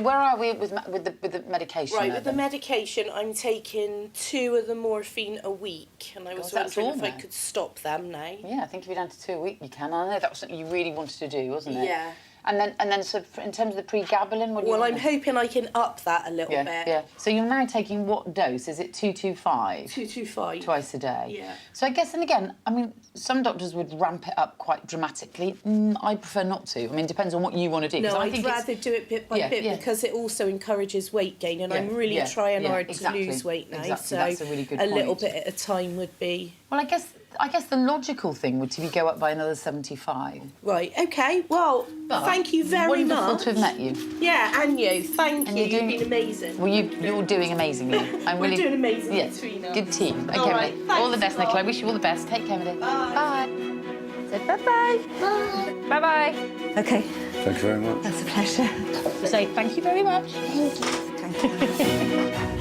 where are we with the medication? right, with the medication, I'm taking 2 of the morphine a week, and I was wondering if I could stop them now. Yeah, I think if you're down to 2 a week, you can. I know that was something you really wanted to do, wasn't it? Yeah. And then, so in terms of the pregabalin, what do you Well, want? I'm hoping I can up that a little bit. Yeah. So you're now taking what dose? Is it 225? 225. Twice a day. Yeah. So I guess, and again, I mean, some doctors would ramp it up quite dramatically. I prefer not to. I mean, it depends on what you want to do. No, I I'd think rather do it bit by bit because it also encourages weight gain, and I'm really trying hard to lose weight now. Exactly. So That's a really good point. little bit at a time would be. Well, I guess the logical thing would be go up by another 75. Right. Okay. Well, thank you very much. Wonderful to have met you. Yeah, and you. Thank you. You've been amazing. Well, you're doing amazingly. We're doing amazing between us. Good team. Okay, All right, mate. All the best, thanks a Nicola. I lot. wish you all the best. Take care, my dear. Bye. Say bye-bye. Bye. Bye-bye. OK. Thank you very much. That's a pleasure. Say thank you very much. Thank you.